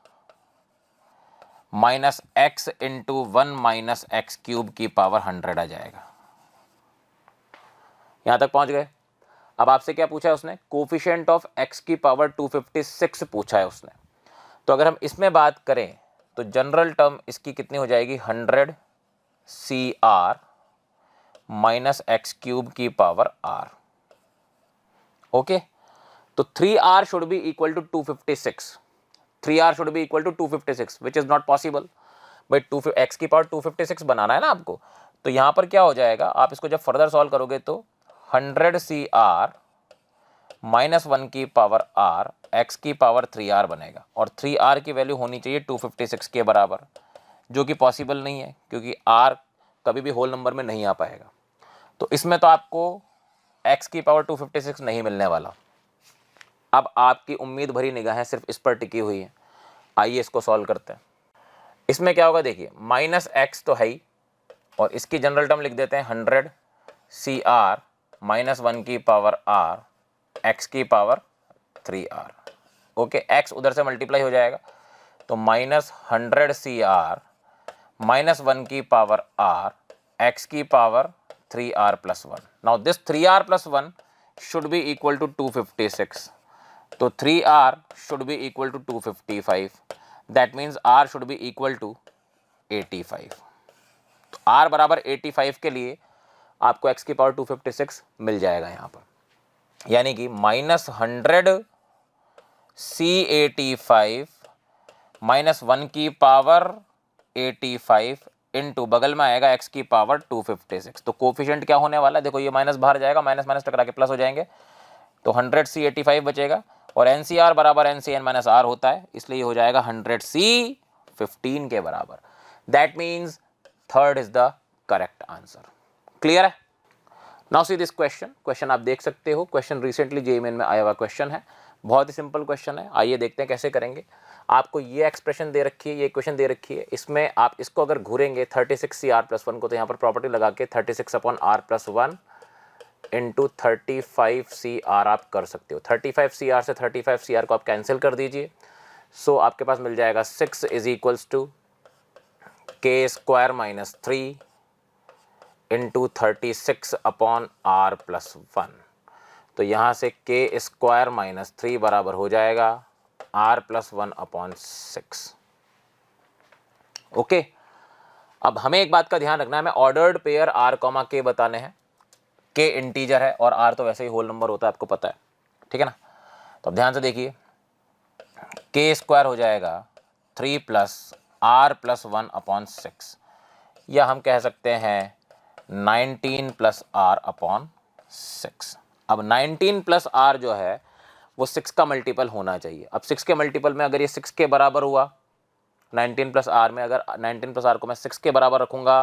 -x इंटू 1 - x क्यूब की पावर 100 आ जाएगा। यहाँ तक पहुँच गए। अब आपसे क्या पूछा है उसने, कोफिशिएंट ऑफ x की पावर 256 पूछा है उसने। तो अगर हम इसमें बात करें तो जनरल टर्म इसकी कितनी हो जाएगी, 100 CR माइनस एक्स क्यूब की पावर r। ओके, तो 3r should be equal to 256, 3r should be equal to 256 which is not possible. भाई x की पावर 256 बनाना है ना आपको, तो यहां पर क्या हो जाएगा, आप इसको जब फर्दर सॉल्व करोगे तो 100 CR माइनस 1 की पावर r x की पावर 3r बनेगा, और 3r की वैल्यू होनी चाहिए 256 के बराबर, जो कि पॉसिबल नहीं है क्योंकि r कभी भी होल नंबर में नहीं आ पाएगा। तो इसमें तो आपको x की पावर 256 नहीं मिलने वाला। अब आपकी उम्मीद भरी निगाहें सिर्फ इस पर टिकी हुई है। आइए इसको सॉल्व करते हैं। इसमें क्या होगा देखिए, माइनस एक्स तो है ही, और इसकी जनरल टर्म लिख देते हैं 100 CR माइनस 1 की पावर r x की पावर 3r। ओके, x उधर से मल्टीप्लाई हो जाएगा, तो माइनस 100 CR माइनस 1 की पावर r x की power 3r plus 1। Now this 3r plus 1 should be equal to 256, तो 3r should be equal to 255, that means r should be equal to 85। तो r बराबर 85 के लिए आपको x की पावर 256 मिल जाएगा यहाँ पर, यानी कि माइनस 100 C85 माइनस 1 की पावर 85 इंटू बगल में आएगा x की पावर 256। तो कोफिशिएंट क्या होने वाला है, देखो ये माइनस बाहर जाएगा, माइनस माइनस टकरा के प्लस हो जाएंगे, तो 100 C85 बचेगा, और NCR बराबर NCN माइनस R होता है, इसलिए ये हो जाएगा 100 C15 के बराबर। That means third is the correct answer. Clear है? नाउ सी दिस क्वेश्चन आप देख सकते हो, क्वेश्चन रिसेंटली JEE मेन में आया हुआ क्वेश्चन है, बहुत ही सिंपल क्वेश्चन है। आइए देखते हैं कैसे करेंगे। आपको ये एक्सप्रेशन दे रखी है, ये इक्वेशन दे रखी है, इसमें आप इसको अगर घूरेंगे 36 CR प्लस 1 को, तो यहाँ पर प्रॉपर्टी लगा के 36 upon R plus 1 into 35 CR आप कर सकते हो। 35 CR से 35 CR को आप कैंसिल कर दीजिए, सो आपके पास मिल जाएगा 6 is equals to k square minus 3 into 36 upon R plus 1। तो यहाँ से k स्क्वायर माइनस 3 बराबर हो जाएगा R प्लस 1 अपॉन 6। ओके, अब हमें एक बात का ध्यान रखना है, हमें ordered pair R comma k बताने हैं। k इंटीजर है और R तो वैसे ही होल नंबर होता है, आपको पता है, ठीक है ना। तो अब ध्यान से देखिए, k स्क्वायर हो जाएगा 3 प्लस R प्लस 1 अपॉन 6, या हम कह सकते हैं 19 प्लस R अपॉन 6। अब 19 प्लस R जो है वो 6 का मल्टीपल होना चाहिए। अब 6 के मल्टीपल में अगर ये 6 के बराबर हुआ, 19 प्लस R में अगर 19 प्लस R को मैं 6 के बराबर रखूंगा,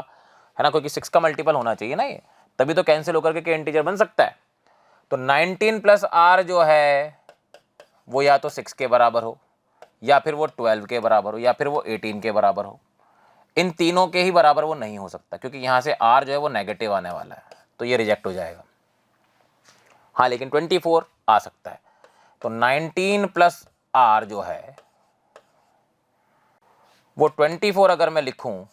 है ना, क्योंकि 6 का मल्टीपल होना चाहिए ना, ये तभी तो कैंसिल होकर के इंटीजर बन सकता है। तो 19 प्लस R जो है वो या तो 6 के बराबर हो, या फिर वो 12 के बराबर हो, या फिर वो 18 के बराबर हो। इन तीनों के ही बराबर वो नहीं हो सकता, क्योंकि यहाँ से R जो है वो नेगेटिव आने वाला है, तो ये रिजेक्ट हो जाएगा। हाँ, लेकिन 24 आ सकता है। तो 19 प्लस R जो है वो 24 अगर मैं लिखूं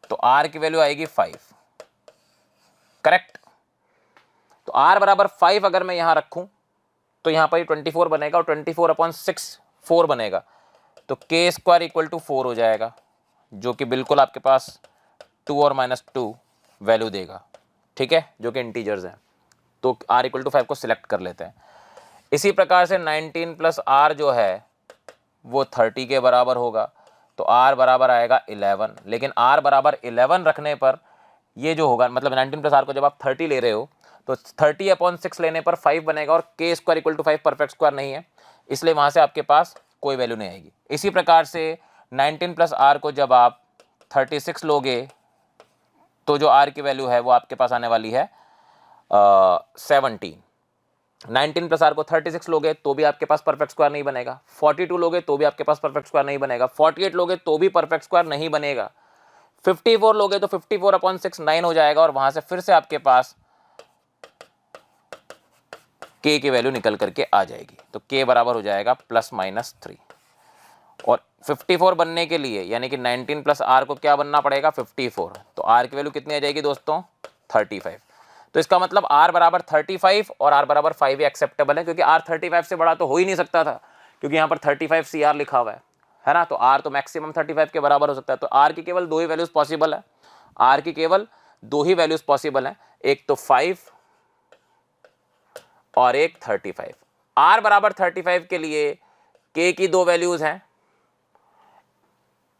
तो R की वैल्यू आएगी 5, करेक्ट। तो R बराबर 5 अगर मैं यहां रखूं तो यहां पर 24 बनेगा, और 24 अपॉन 6 4 बनेगा, तो k स्क्वायर इक्वल टू 4 हो जाएगा, जो कि बिल्कुल आपके पास 2 और -2 वैल्यू देगा, ठीक है, जो कि इंटीजर्स हैं। तो R इक्वल टू 5 को सिलेक्ट कर लेते हैं। इसी प्रकार से 19 प्लस R जो है वो 30 के बराबर होगा, तो R बराबर आएगा 11। लेकिन R बराबर 11 रखने पर ये जो होगा, मतलब 19 प्लस R को जब आप 30 ले रहे हो तो 30 अपॉन 6 लेने पर 5 बनेगा, और k square equal to 5 perfect square नहीं है, इसलिए वहाँ से आपके पास कोई वैल्यू नहीं आएगी। इसी प्रकार से 19 प्लस R को जब आप 36 लोगे तो जो R की वैल्यू है वो आपके पास आने वाली है 17। 19 प्लस R को 36 लोगे तो भी आपके पास परफेक्ट स्क्वायर नहीं बनेगा, 42 लोगे तो भी आपके पास परफेक्ट स्क्वायर नहीं बनेगा, 48 लोगे तो भी परफेक्ट स्क्वायर नहीं बनेगा, 54 लोगे तो 54 अपॉन 6 9 हो जाएगा, और वहां से फिर से आपके पास k की वैल्यू निकल करके आ जाएगी। तो k बराबर हो जाएगा ±3, और 54 बनने के लिए यानी कि 19 प्लस R को क्या बनना पड़ेगा 54, तो R की वैल्यू कितनी आ जाएगी दोस्तों 35। तो इसका मतलब r बराबर 35 और r बराबर 5 ही एक्सेप्टेबल है, क्योंकि r 35 से बड़ा तो हो ही नहीं सकता था, क्योंकि यहाँ पर 35 CR लिखा हुआ है ना। तो r तो मैक्सिमम 35 के बराबर हो सकता है। तो r की केवल दो ही वैल्यूज पॉसिबल है, r की केवल दो ही वैल्यूज पॉसिबल है, एक तो 5 और एक 35। r बराबर 35 के लिए k की दो वैल्यूज हैं,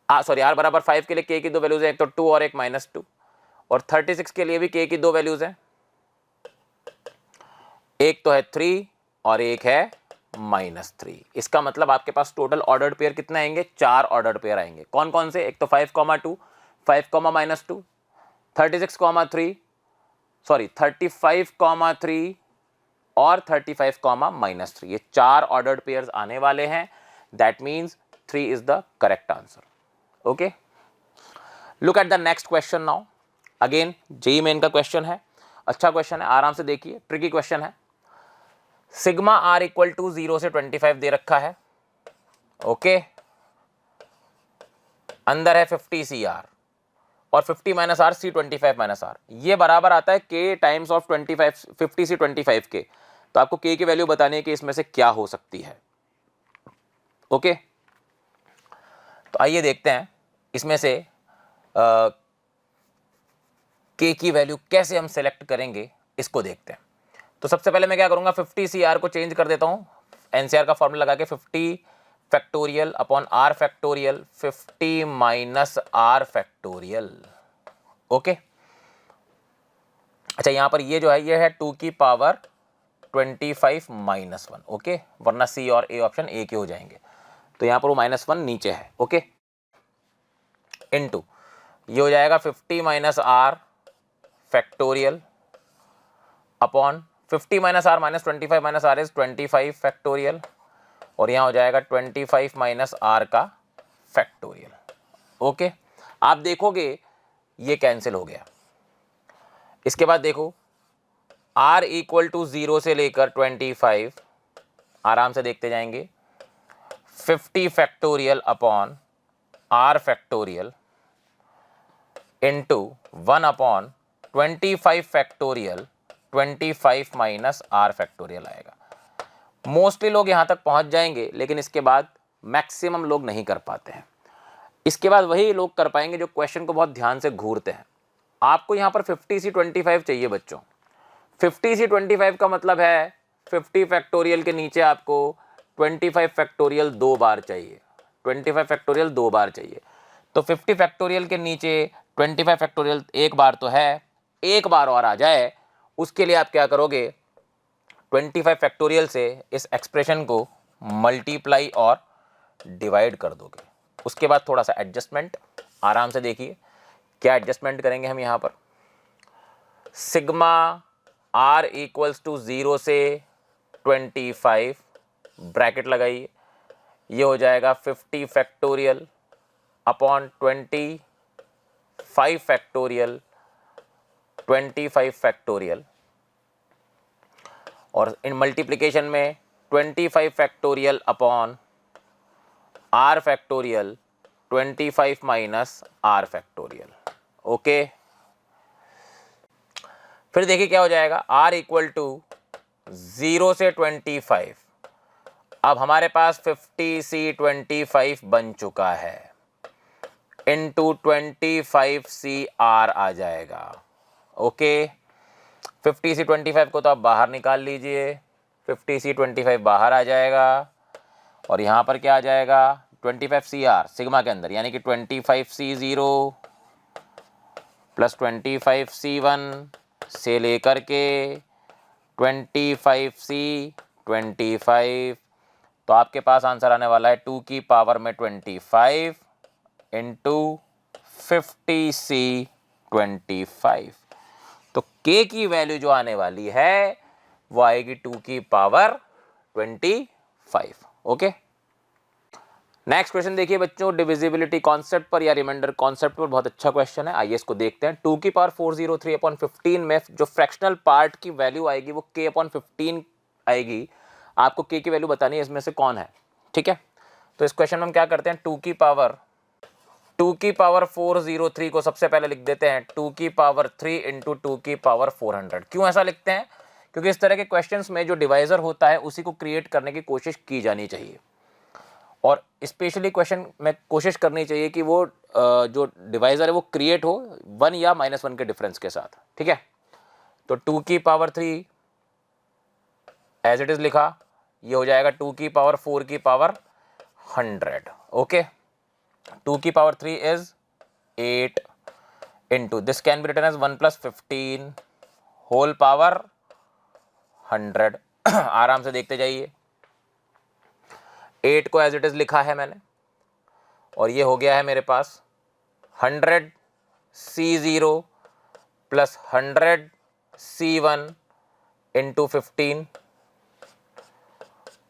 सॉरी r बराबर 5 के लिए k की दो वैल्यूज है, एक तो 2 और एक -2, और 36 के लिए भी k की दो वैल्यूज हैं, एक तो है 3 और एक है -3। इसका मतलब आपके पास टोटल ऑर्डर्ड पेयर कितने आएंगे, 4 ऑर्डर्ड पेयर आएंगे। कौन कौन से, एक तो 5, 2, 5, -2, 36, 3, सॉरी 35, 3 और 35, -3, ये 4 ऑर्डर्ड पेयर्स आने वाले हैं। That means 3 is the correct answer. Okay, look at the next question now. Again JEE main का क्वेश्चन है, अच्छा क्वेश्चन है, आराम से देखिए, ट्रिकी क्वेश्चन है। सिग्मा r इक्वल टू 0 से 25 दे रखा है। ओके, अंदर है 50 CR और 50 - r C 25 - r, ये बराबर आता है k टाइम्स ऑफ 25, 50 से 25 के। तो आपको k की वैल्यू बतानी है कि इसमें से क्या हो सकती है। ओके, तो आइए देखते हैं इसमें से k की वैल्यू कैसे हम सेलेक्ट करेंगे, इसको देखते हैं। तो सबसे पहले मैं क्या करूंगा, 50 CR को चेंज कर देता हूं, NCR का फॉर्मूला लगा के 50 factorial upon r factorial 50 - r factorial. Okay, अच्छा यहां पर ये जो है ये है 2 की पावर 25 - 1। ओके, वरना C और A ऑप्शन एक ही हो जाएंगे, तो यहां पर वो -1 नीचे है। ओके, इनटू ये हो जाएगा 50 - r factorial upon 50 - r -25 - r is 25 factorial, और यहाँ हो जाएगा 25 - r का फैक्टोरियल। ओके, आप देखोगे ये कैंसिल हो गया। इसके बाद देखो r इक्वल टू 0 से लेकर 25, आराम से देखते जाएंगे, 50 factorial upon r factorial into 1 upon 25 factorial 25 - r factorial आएगा। मोस्टली लोग यहाँ तक पहुँच जाएंगे, लेकिन इसके बाद मैक्सिमम लोग नहीं कर पाते हैं। इसके बाद वही लोग कर पाएंगे जो क्वेश्चन को बहुत ध्यान से घूरते हैं। आपको यहाँ पर 50 से 25 चाहिए बच्चों। 50 से 25 का मतलब है 50 फैक्टोरियल के नीचे आपको 25 फैक्टोरियल 2 बार चाहिए, 25 फैक्टोरियल 2 बार चाहिए। तो 50 फैक्टोरियल के नीचे 25 फैक्टोरियल एक बार तो है, एक बार और आ जाए, उसके लिए आप क्या करोगे, 25 फैक्टोरियल से इस एक्सप्रेशन को मल्टीप्लाई और डिवाइड कर दोगे। उसके बाद थोड़ा सा एडजस्टमेंट, आराम से देखिए क्या एडजस्टमेंट करेंगे हम यहाँ पर। सिग्मा r इक्वल्स टू 0 से 25 ब्रैकेट लगाइए, ये हो जाएगा 50 फैक्टोरियल अपॉन 25 फैक्टोरियल 25 फैक्टोरियल, और इन मल्टीप्लिकेशन में 25 factorial upon r factorial 25 minus r factorial. Okay, फिर देखिए क्या हो जाएगा, r इक्वल टू 0 से 25, अब हमारे पास 50 से 25 बन चुका है, इंटू 25 CR आ जाएगा। ओके, 50 से 25 को तो आप बाहर निकाल लीजिए, 50 से 25 बाहर आ जाएगा, और यहाँ पर क्या आ जाएगा, 25 CR सिग्मा के अंदर, यानी कि 25 C0 प्लस 25 C1 से लेकर के 25 C25, तो आपके पास आंसर आने वाला है 2 की पावर में 25 इंटू 50 C25। तो k की वैल्यू जो आने वाली है वो आएगी 2 की पावर 25। ओके, नेक्स्ट क्वेश्चन देखिए बच्चों, डिविजिबिलिटी कॉन्सेप्ट पर या रिमाइंडर कॉन्सेप्ट पर बहुत अच्छा क्वेश्चन है। आइए इसको देखते हैं। 2 की पावर 403 अपॉन 15 में जो फ्रैक्शनल पार्ट की वैल्यू आएगी वो k अपॉन 15 आएगी। आपको k की वैल्यू बतानी है इसमें से कौन है, ठीक है। तो इस क्वेश्चन में हम क्या करते हैं, 2 की पावर 2 की पावर 403 को सबसे पहले लिख देते हैं 2 की पावर 3 इंटू 2 की पावर 400। क्यों ऐसा लिखते हैं? क्योंकि इस तरह के क्वेश्चंस में जो डिवाइजर होता है उसी को क्रिएट करने की कोशिश की जानी चाहिए, और स्पेशली क्वेश्चन में कोशिश करनी चाहिए कि वो जो डिवाइजर है वो क्रिएट हो 1 या -1 के डिफरेंस के साथ। ठीक है, तो 2 की पावर 3 एज इट इज लिखा, ये हो जाएगा 2 की पावर 4 की पावर 100। ओके, 2 की power 3 is 8 into this can be written as 1 + 15 whole power 100। आराम से देखते जाइए, 8 को एज इट इज लिखा है मैंने, और ये हो गया है मेरे पास 100 C0 plus 100 C1 into 15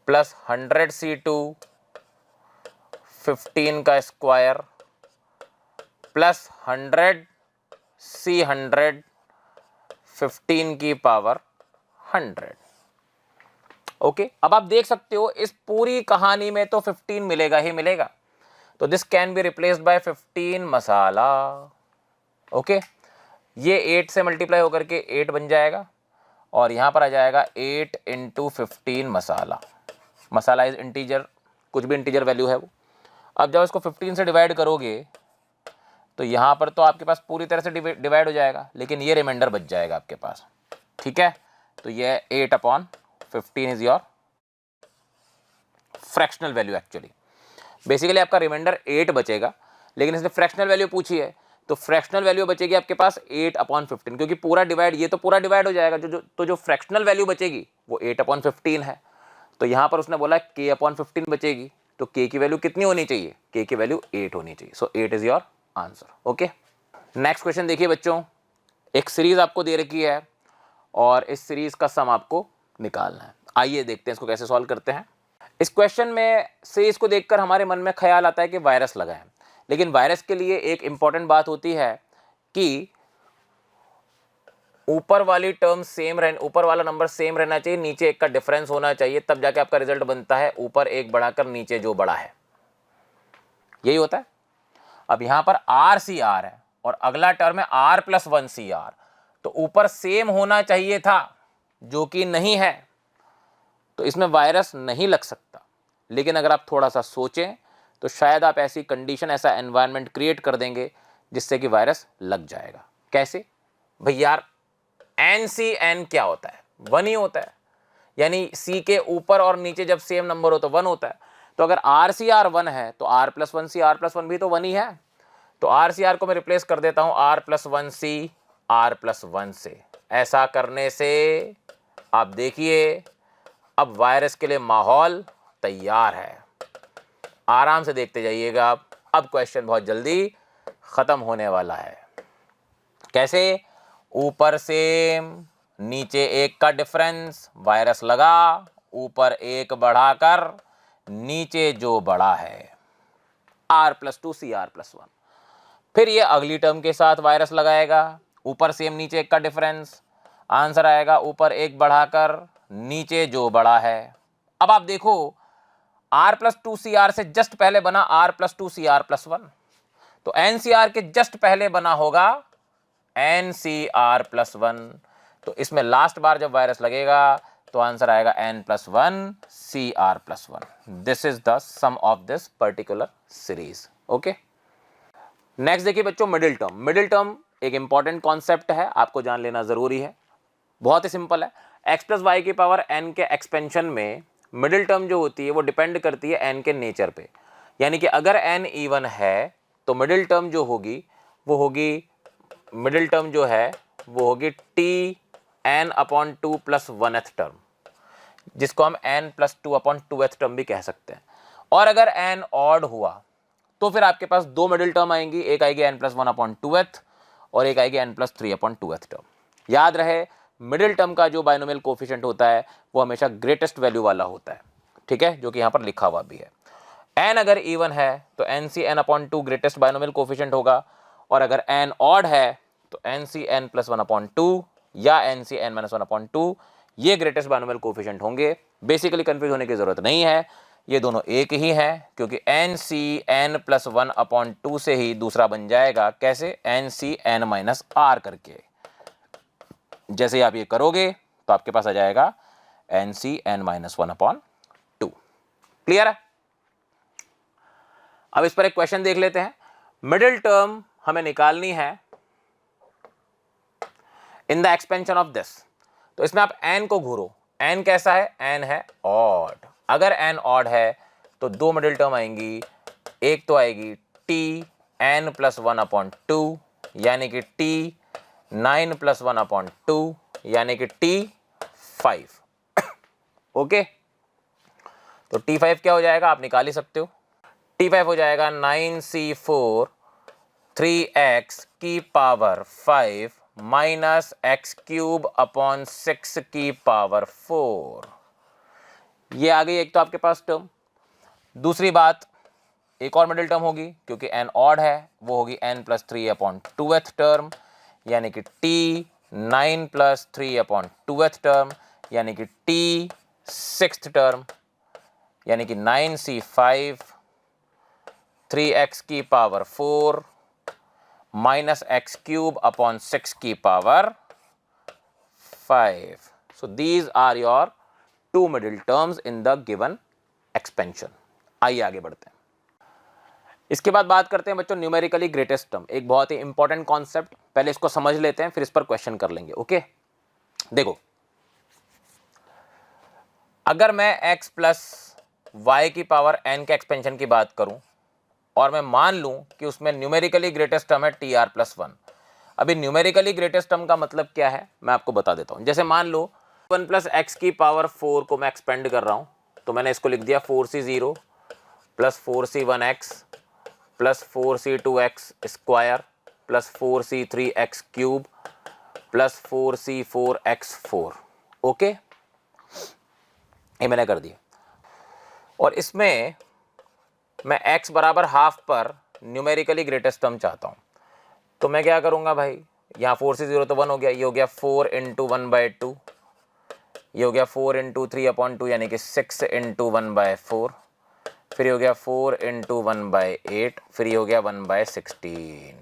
plus 100 C2 15 का स्क्वायर प्लस 100 C100 15 की पावर 100। ओके, अब आप देख सकते हो इस पूरी कहानी में तो 15 मिलेगा ही मिलेगा, तो this can be replaced by 15 masala. Okay, ये 8 से मल्टीप्लाई होकर के 8 बन जाएगा, और यहाँ पर आ जाएगा 8 into 15 masala. Masala is integer, कुछ भी इंटीजर वैल्यू है वो। अब जब इसको 15 से डिवाइड करोगे तो यहाँ पर तो आपके पास पूरी तरह से डिवाइड हो जाएगा, लेकिन ये रिमाइंडर बच जाएगा आपके पास। ठीक है, तो ये 8/15 is your fractional value. Actually basically आपका रिमाइंडर 8 बचेगा, लेकिन इसने फ्रैक्शनल वैल्यू पूछी है, तो फ्रैक्शनल वैल्यू बचेगी आपके पास 8/15, क्योंकि पूरा डिवाइड, ये तो पूरा डिवाइड हो जाएगा। जो फ्रैक्शनल वैल्यू बचेगी वो 8/15 है। तो यहाँ पर उसने बोला k/15 बचेगी, तो k की वैल्यू कितनी होनी चाहिए? k की वैल्यू 8 होनी चाहिए। सो 8 is your answer. Okay, next question देखिए बच्चों, एक सीरीज आपको दे रखी है और इस सीरीज का सम आपको निकालना है। आइए देखते हैं इसको कैसे सॉल्व करते हैं। इस क्वेश्चन में से इसको देखकर हमारे मन में ख्याल आता है कि वायरस लगा है, लेकिन वायरस के लिए एक इंपॉर्टेंट बात होती है कि ऊपर वाली टर्म सेम रहने, ऊपर वाला नंबर सेम रहना चाहिए, नीचे एक का डिफरेंस होना चाहिए, तब जाके आपका रिजल्ट बनता है ऊपर एक बढ़ाकर नीचे जो बड़ा है, यही होता है। अब यहां पर RCR है और अगला टर्म है R+1CR, तो ऊपर सेम होना चाहिए था, जो कि नहीं है, तो इसमें वायरस नहीं लग सकता। लेकिन अगर आप थोड़ा सा सोचें तो शायद आप ऐसी कंडीशन, ऐसा एनवायरनमेंट क्रिएट कर देंगे जिससे कि वायरस लग जाएगा। कैसे भैया? यार NCN क्या होता है? 1 ही होता है, यानी C के ऊपर और नीचे जब सेम नंबर हो तो 1 होता है। तो अगर RCR 1 है तो R+1C R+1 भी तो 1 ही है। तो RCR को मैं रिप्लेस कर देता हूं R+1C R+1 से। ऐसा करने से आप देखिए अब वायरस के लिए माहौल तैयार है। आराम से देखते जाइएगा आप। अब क्वेश्चन बहुत जल्दी खत्म होने वाला है। कैसे? ऊपर सेम, नीचे एक का डिफरेंस, वायरस लगा, ऊपर एक बढ़ाकर नीचे जो बड़ा है R+2C R+1। फिर ये अगली टर्म के साथ वायरस लगाएगा, ऊपर सेम नीचे एक का डिफरेंस, आंसर आएगा ऊपर एक बढ़ाकर नीचे जो बड़ा है। अब आप देखो R+2CR से जस्ट पहले बना R+2C R+1, तो NCR के जस्ट पहले बना होगा NCR+1। तो इसमें लास्ट बार जब वायरस लगेगा तो आंसर आएगा N+1CR+1। This is the sum of this particular series. Okay, next देखिए बच्चों, मिडिल टर्म। मिडिल टर्म एक इंपॉर्टेंट कॉन्सेप्ट है, आपको जान लेना जरूरी है। बहुत ही सिंपल है। x+y की पावर n के एक्सपेंशन में मिडिल टर्म जो होती है वो डिपेंड करती है n के नेचर पे। यानी कि अगर n इवन है तो मिडिल टर्म जो होगी वो होगी, मिडिल टर्म जो है वो होगी Tn/2 + 1th टर्म, जिसको हम n+2/2th टर्म भी कह सकते हैं। और अगर n ऑड हुआ तो फिर आपके पास दो मिडिल टर्म आएंगी, एक आएगी n+1/2th और एक आएगी n+3/2th टर्म। याद रहे मिडिल टर्म का जो बाइनोमियल कोफिशिएंट होता है वो हमेशा ग्रेटेस्ट वैल्यू वाला होता है। ठीक है, जो कि यहाँ पर लिखा हुआ भी है। n अगर इवन है तो NCn/2 ग्रेटेस्ट बाइनोमियल कोफिशिएंट होगा, और अगर n ऑड है तो NCn+1/2 या NCn-1/2 ये ग्रेटेस्ट बाइनोमियल कोफिशिएंट होंगे। बेसिकली कंफ्यूज होने की जरूरत नहीं है, ये दोनों एक ही हैं क्योंकि एन सी एन प्लस 1/2 से ही दूसरा बन जाएगा। कैसे? N C N minus R करके। जैसे आप ये करोगे तो आपके पास आ जाएगा N C N minus 1/2। Clear है? अब इस पर एक क्वेश्चन देख लेते हैं। मिडिल टर्म हमें निकालनी है इन द एक्सपेंशन ऑफ दिस। तो इसमें आप n को घूरो। n कैसा है? n है ऑड। अगर n ऑड है तो दो मिडिल टर्म आएंगी। एक तो आएगी t n प्लस 1/2 यानी कि t 9 प्लस 1/2 यानी कि t 5। ओके, तो t5 क्या हो जाएगा? आप निकाल ही सकते हो। t5 हो जाएगा 9c4 3x की power 5 minus x cube upon 6 की पावर 4। ये आ गई एक तो आपके पास टर्म। दूसरी बात, एक और मिडिल टर्म होगी क्योंकि n ऑड है, वो होगी n प्लस 3/2th टर्म यानी कि t 9 प्लस 3/2th टर्म यानी कि t 6th टर्म यानी कि 9c5 3x की power 4 minus x cube upon 6 की power 5। So these are your two middle terms in the given expansion। आइए आगे बढ़ते हैं। इसके बाद बात करते हैं बच्चों न्यूमेरिकली ग्रेटेस्ट टर्म। एक बहुत ही इंपॉर्टेंट कॉन्सेप्ट, पहले इसको समझ लेते हैं फिर इस पर क्वेश्चन कर लेंगे। ओके, देखो, अगर मैं x प्लस वाई की पावर n के एक्सपेंशन की बात करूं और मैं मान लूं कि उसमें न्यूमेरिकली ग्रेटेस्ट टर्म है टी आर प्लस 1। अभी न्यूमेरिकली ग्रेटेस्ट टर्म का मतलब क्या है मैं आपको बता देता हूं। जैसे मान लो 1 प्लस एक्स की पावर 4 को मैं एक्सपेंड कर रहा हूं, तो मैंने इसको लिख दिया 4c0 plus 4c1x plus 4c2x square plus 4c3x cube plus 4c4x4। Okay, ये मैंने कर दिया। और इसमें मैं x बराबर हाफ पर न्यूमेरिकली ग्रेटेस्ट टर्म चाहता हूँ, तो मैं क्या करूँगा भाई, यहाँ 4c0 तो 1 हो गया, ये हो गया 4 इंटू 1/2, ये हो गया 4 इंटू 3/2 यानी कि 6 इंटू 1/4, फिर ये हो गया 4 इंटू 1/8, फिर ये हो गया 1/16।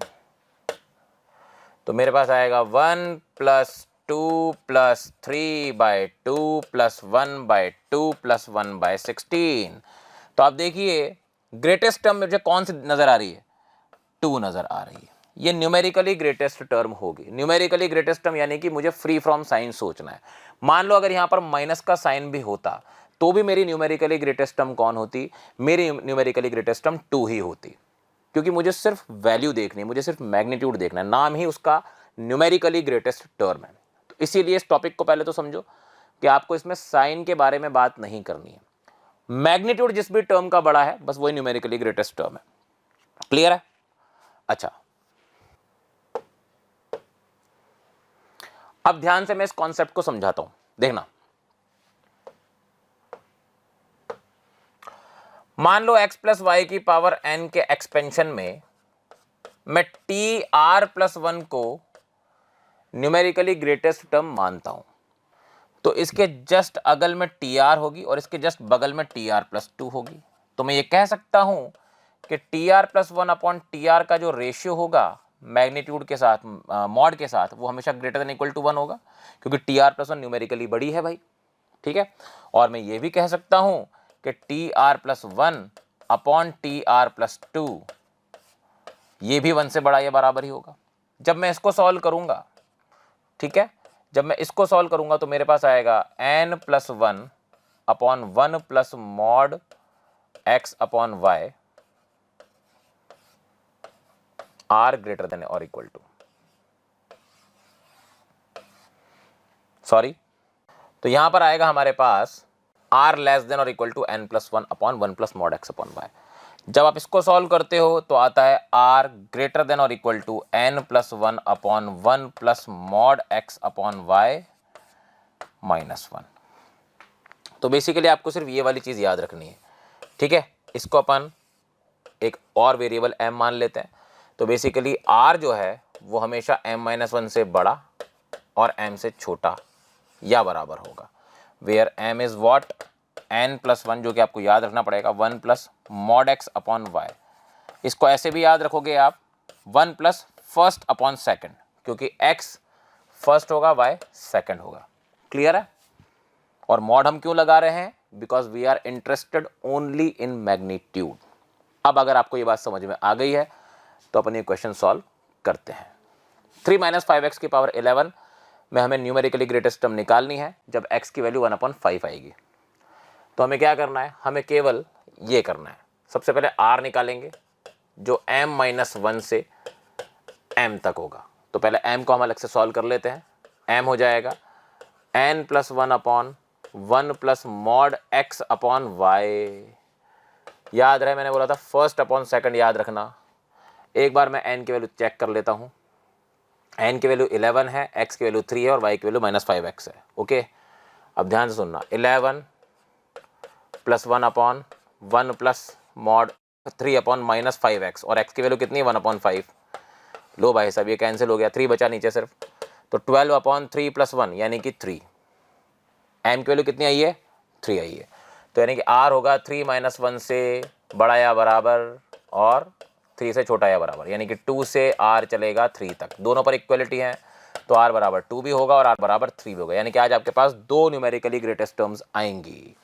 तो मेरे पास आएगा 1 प्लस 2 प्लस 3/2 प्लस 1/2 प्लस 1/16। तो आप देखिए ग्रेटेस्ट टर्म मुझे कौन सी नजर आ रही है? 2 नजर आ रही है। ये न्यूमेरिकली ग्रेटेस्ट टर्म होगी। न्यूमेरिकली ग्रेटेस्ट टर्म यानी कि मुझे फ्री फ्रॉम साइन सोचना है। मान लो अगर यहां पर माइनस का साइन भी होता तो भी मेरी न्यूमेरिकली ग्रेटेस्ट टर्म कौन होती? मेरी न्यूमेरिकली ग्रेटेस्ट टर्म 2 ही होती, क्योंकि मुझे सिर्फ वैल्यू देखनी है, मुझे सिर्फ मैग्नीट्यूड देखना है, नाम ही उसका न्यूमेरिकली ग्रेटेस्ट टर्म है। तो इसीलिए इस टॉपिक को पहले तो समझो कि आपको इसमें साइन के बारे में बात नहीं करनी है। मैग्नीट्यूड जिस भी टर्म का बड़ा है बस वही न्यूमेरिकली ग्रेटेस्ट टर्म है। क्लियर है? अच्छा, अब ध्यान से मैं इस कॉन्सेप्ट को समझाता हूं, देखना। मान लो x प्लस वाई की पावर n के एक्सपेंशन में मैं टी आर प्लस 1 को न्यूमेरिकली ग्रेटेस्ट टर्म मानता हूं, तो इसके जस्ट अगल में टी आर होगी और इसके जस्ट बगल में टी आर प्लस 2 होगी। तो मैं ये कह सकता हूं कि T R plus 1 upon T R का जो रेशियो होगा मैग्नीट्यूड के साथ, मॉड के साथ, वो हमेशा ग्रेटर देन इक्वल टू 1 होगा, क्योंकि टी आर प्लस 1 न्यूमेरिकली बड़ी है भाई। ठीक है, और मैं ये भी कह सकता हूं कि T R plus 1 upon T R plus 2 ये भी 1 से बड़ा या बराबर ही होगा। जब मैं इसको सॉल्व करूंगा, ठीक है, जब मैं इसको सॉल्व करूंगा तो मेरे पास आएगा n plus 1 upon 1 plus mod x upon y r greater than और इक्वल टू, सॉरी, तो यहां पर आएगा हमारे पास r लेस देन और equal to n plus 1 upon 1 plus mod x upon y। जब आप इसको सॉल्व करते हो तो आता है r ग्रेटर देन और equal to n plus 1 upon 1 plus mod x upon y minus 1। तो बेसिकली आपको सिर्फ ये वाली चीज याद रखनी है। ठीक है, इसको अपन एक और वेरिएबल m मान लेते हैं। तो बेसिकली r जो है वो हमेशा m-1 से बड़ा और m से छोटा या बराबर होगा, where m is what? n plus one, जो कि आपको याद रखना पड़ेगा 1 plus mod x upon Y. इसको ऐसे भी याद रखोगे आप 1 प्लस फर्स्ट अपॉन सेकेंड, क्योंकि x फर्स्ट होगा, y सेकेंड होगा। क्लियर है? और मॉड हम क्यों लगा रहे हैं? Because we are interested only in magnitude. अब अगर आपको ये बात समझ में आ गई है तो अपन ये क्वेश्चन सॉल्व करते हैं। 3 माइनस 5x की पावर 11 में हमें न्यूमेरिकली ग्रेटेस्ट टर्म निकालनी है जब x की वैल्यू 1/5 आएगी। तो हमें क्या करना है? हमें केवल ये करना है, सबसे पहले r निकालेंगे जो m-1 से m तक होगा। तो पहले m को हम अलग से सॉल्व कर लेते हैं। m हो जाएगा n plus 1/1 plus mod x upon Y. याद रहे मैंने बोला था फर्स्ट अपॉन सेकंड याद रखना। एक बार मैं n की वैल्यू चेक कर लेता हूँ। n की वैल्यू 11 है, x की वैल्यू 3 है और y की वैल्यू -5x है। ओके, अब ध्यान से सुनना। 11 plus 1/1 plus mod 3 upon -5x और x की वैल्यू कितनी है? 1/5। लो भाई साहब ये कैंसिल हो गया, 3 बचा नीचे सिर्फ। तो 12/3 प्लस 1 यानी कि 3। m की वैल्यू कितनी आई है? 3 आई है। तो यानी कि r होगा 3 - 1 से बड़ा या बराबर और 3 से छोटा या बराबर, यानी कि 2 से r चलेगा 3 तक। दोनों पर इक्वलिटी है तो r बराबर 2 भी होगा और r बराबर 3 भी होगा। यानी कि आज आपके पास दो न्यूमेरिकली ग्रेटेस्ट टर्म्स आएंगी।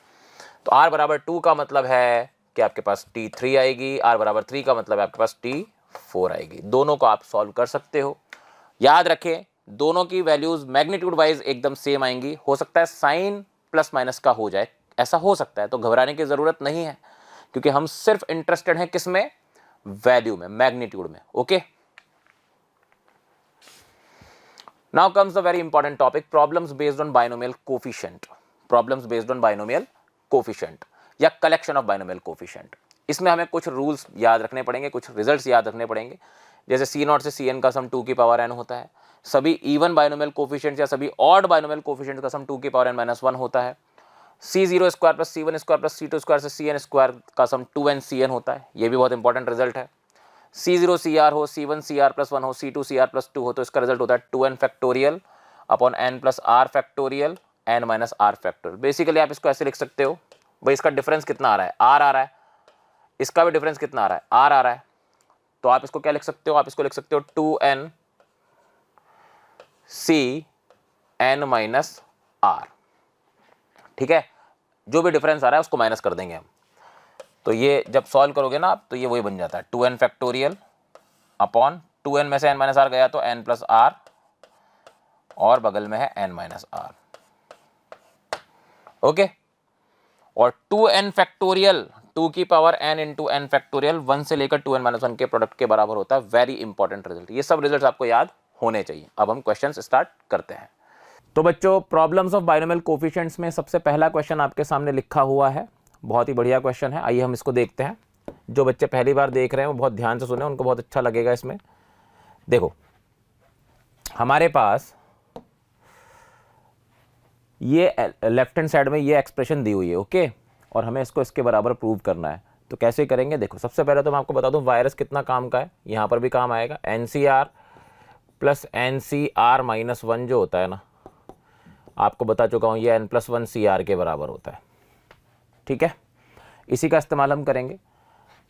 तो r बराबर 2 का मतलब है कि आपके पास t3 आएगी, r बराबर 3 का मतलब है आपके पास t4 आएगी। दोनों को आप सॉल्व कर सकते हो। याद रखें दोनों की वैल्यूज मैग्नीट्यूड वाइज एकदम सेम आएंगी। हो सकता है साइन प्लस माइनस का हो जाए, ऐसा हो सकता है, तो घबराने की जरूरत नहीं है, क्योंकि हम सिर्फ इंटरेस्टेड हैं किसमें? वैल्यू में, मैग्नीट्यूड में। Okay, now comes the very important topic, problems based on binomial coefficient. Problems based on binomial coefficient या कलेक्शन ऑफ बाइनोमियल कोफिशिएंट। इसमें हमें कुछ रूल्स याद रखने पड़ेंगे, कुछ रिजल्ट्स याद रखने पड़ेंगे। जैसे C0 से Cn का सम 2 की पावर n होता है, सभी इवन बाइनोमियल कोफिशिएंट्स या सभी ऑड बाइनोमियल कोफिशिएंट्स का सम 2 की पावर n-1 होता है। C0 square plus C1 square plus C2 square से Cn स्क्वायर का सम 2n Cn होता है। ये भी बहुत इंपॉर्टेंट रिजल्ट है। C0 CR हो, C1 CR प्लस 1 हो, C2 CR प्लस 2 हो, तो इसका रिजल्ट होता है 2n factorial upon n plus r factorial n minus r factorial. Basically आप इसको ऐसे लिख सकते हो, भाई इसका डिफरेंस कितना आ रहा है? r आ रहा है, इसका भी डिफरेंस कितना आ रहा है? r आ रहा है। तो आप इसको क्या लिख सकते हो? आप इसको लिख सकते हो 2n C n minus r। ठीक है, जो भी डिफरेंस आ रहा है उसको माइनस कर देंगे हम। तो ये जब सॉल्व करोगे ना आप, तो ये वही बन जाता है 2n फैक्टोरियल अपॉन 2n में से n माइनस r गया तो n प्लस r और बगल में है n माइनस r। ओके, और 2n फैक्टोरियल 2 की power n into n factorial 1 से लेकर 2n माइनस 1 के प्रोडक्ट के बराबर होता है। Very important result. ये सब रिजल्ट आपको याद होने चाहिए। अब हम क्वेश्चन स्टार्ट करते हैं। तो बच्चों, प्रॉब्लम्स ऑफ बाइनोमियल कोफिशिएंट्स में सबसे पहला क्वेश्चन आपके सामने लिखा हुआ है। बहुत ही बढ़िया क्वेश्चन है, आइए हम इसको देखते हैं। जो बच्चे पहली बार देख रहे हैं वो बहुत ध्यान से सुने, उनको बहुत अच्छा लगेगा इसमें। देखो, हमारे पास ये लेफ्ट हैंड साइड में ये एक्सप्रेशन दी हुई है। ओके, और हमें इसको इसके बराबर प्रूव करना है। तो कैसे करेंगे? देखो, सबसे पहले तो मैं आपको बता दूं वायरस कितना काम का है, यहाँ पर भी काम आएगा। NCR प्लस NCR माइनस 1 जो होता है ना, आपको बता चुका हूँ ये n+1 CR के बराबर होता है। ठीक है, इसी का इस्तेमाल हम करेंगे।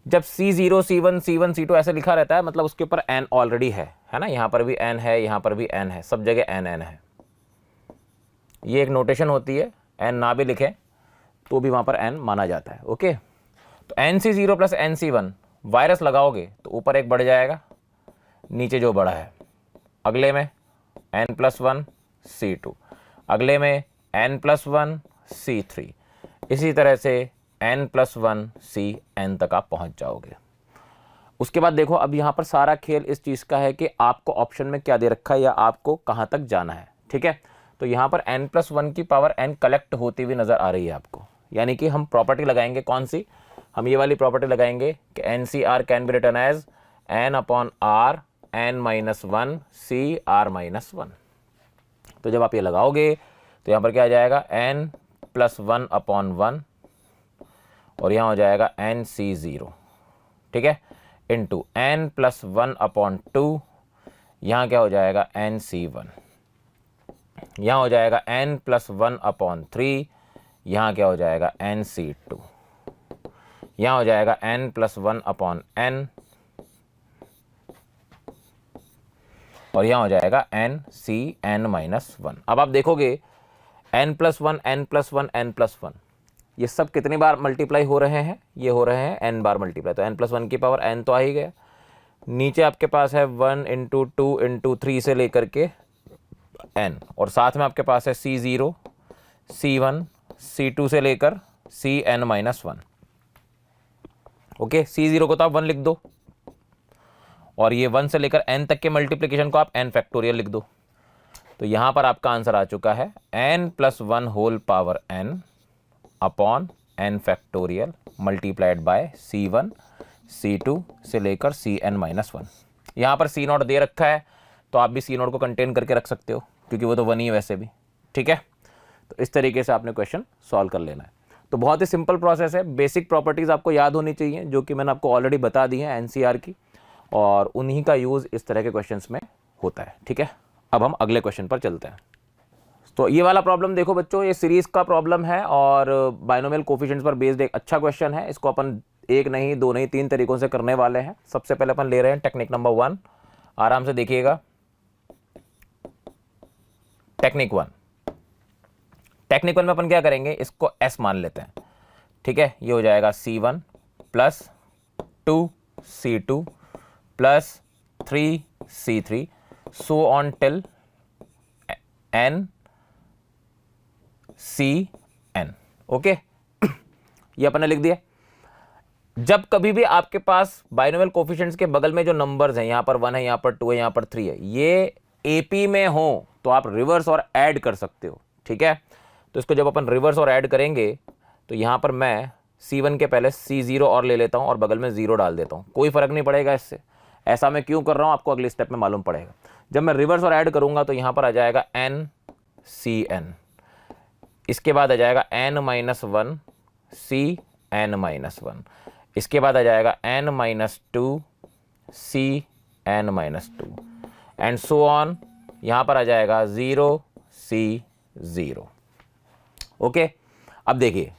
जब C0 C1 C1 C2 ऐसे लिखा रहता है, मतलब उसके ऊपर n ऑलरेडी है ना। यहाँ पर भी n है, यहाँ पर भी n है, सब जगह n n है। ये एक नोटेशन होती है, n ना भी लिखें तो भी वहाँ पर n माना जाता है। ओके, तो NC0 प्लस NC1 वायरस लगाओगे तो ऊपर एक बढ़ जाएगा, नीचे जो बढ़ा है, अगले में n+1 C2, अगले में n+1 C3, इसी तरह से n+1 Cn तक आप पहुंच जाओगे। उसके बाद देखो, अब यहाँ पर सारा खेल इस चीज़ का है कि आपको ऑप्शन में क्या दे रखा है या आपको कहाँ तक जाना है। ठीक है, तो यहाँ पर n+1 की पावर n कलेक्ट होती हुई नज़र आ रही है आपको, यानी कि हम प्रॉपर्टी लगाएंगे। कौन सी? हम ये वाली प्रॉपर्टी लगाएंगे कि NCR can be written as n/r n-1 CR-1। तो जब आप ये लगाओगे तो यहाँ पर क्या आ जाएगा? n+1/1 और यहाँ हो जाएगा NC0। ठीक है, इंटू n+1/2, यहाँ क्या हो जाएगा? NC1। यहाँ हो जाएगा n+1/3, यहाँ क्या हो जाएगा NC2, यहाँ हो जाएगा n+1/n, और यहाँ हो जाएगा NCn-1। अब आप देखोगे n+1 n+1 n+1 ये सब कितनी बार मल्टीप्लाई हो रहे हैं, ये हो रहे हैं n बार मल्टीप्लाई, तो n+1 की पावर n तो आ ही गया। नीचे आपके पास है 1 × 2 × 3 से लेकर के n, और साथ में आपके पास है C0 C1 C2 से लेकर Cn-1। ओके, C0 को तो आप 1 लिख दो, और ये 1 से लेकर n तक के मल्टीप्लिकेशन को आप n फैक्टोरियल लिख दो। तो यहां पर आपका आंसर आ चुका है n+1n upon n factorial multiplied by C1 C2 से लेकर Cn-1। यहां पर C0 दे रखा है, तो आप भी C0 को कंटेन करके रख सकते हो, क्योंकि वो तो 1 ही है वैसे भी। ठीक है, तो इस तरीके से आपने क्वेश्चन सॉल्व कर लेना है। तो बहुत ही सिंपल प्रोसेस है। बेसिक प्रॉपर्टीज़ आपको याद होनी चाहिए, जो कि मैंने आपको ऑलरेडी बता दी है एनसीआर की, और उन्हीं का यूज़ इस तरह के क्वेश्चंस में होता है। ठीक है, अब हम अगले क्वेश्चन पर चलते हैं। तो ये वाला प्रॉब्लम देखो बच्चों, ये सीरीज का प्रॉब्लम है और बाइनोमियल कोफिशिएंट्स पर बेस्ड एक अच्छा क्वेश्चन है। इसको अपन एक नहीं, दो नहीं, 3 तरीकों से करने वाले हैं। सबसे पहले अपन ले रहे हैं टेक्निक नंबर 1, आराम से देखिएगा। टेक्निक 1 में अपन क्या करेंगे, इसको S मान लेते हैं। ठीक है, ये हो जाएगा C1 + 2C2 + 3C3 so on till NCn। Okay, ये अपन ने लिख दिया। जब कभी भी आपके पास बाइनोमियल कोफिशिएंट्स के बगल में जो नंबर्स हैं, यहां पर 1 है, यहां पर 2 है, यहां पर 3 है, ये AP में हो तो आप रिवर्स और ऐड कर सकते हो। ठीक है, तो इसको जब अपन रिवर्स और ऐड करेंगे तो यहां पर मैं C1 के पहले C0 और ले लेता हूं और बगल में 0 डाल देता हूं, कोई फर्क नहीं पड़ेगा इससे। ऐसा मैं क्यों कर रहा हूं आपको अगले स्टेप में मालूम पड़ेगा। जब मैं रिवर्स और ऐड करूंगा तो यहां पर आ जाएगा NCn, इसके बाद आ जाएगा n-1 Cn-1, इसके बाद आ जाएगा n-2 Cn-2 and so on. यहां पर आ जाएगा 0 C0। ओके, अब देखिए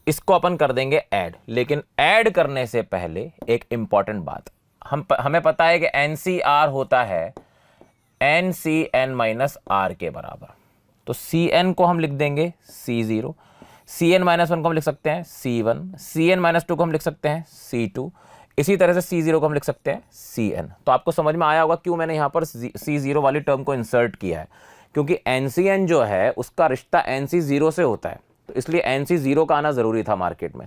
इसको अपन कर देंगे ऐड, लेकिन ऐड करने से पहले एक इंपॉर्टेंट बात, हमें पता है कि NCR होता है NCn-R के बराबर। तो Cn को हम लिख देंगे C0, Cn-1 को हम लिख सकते हैं C1, Cn-2 को हम लिख सकते हैं C2, इसी तरह से C0 को हम लिख सकते हैं Cn। तो आपको समझ में आया होगा क्यों मैंने यहां पर C0 वाली टर्म को इंसर्ट किया है, क्योंकि NCn जो है उसका रिश्ता NC0 से होता है, तो इसलिए NC0 का आना जरूरी था मार्केट में।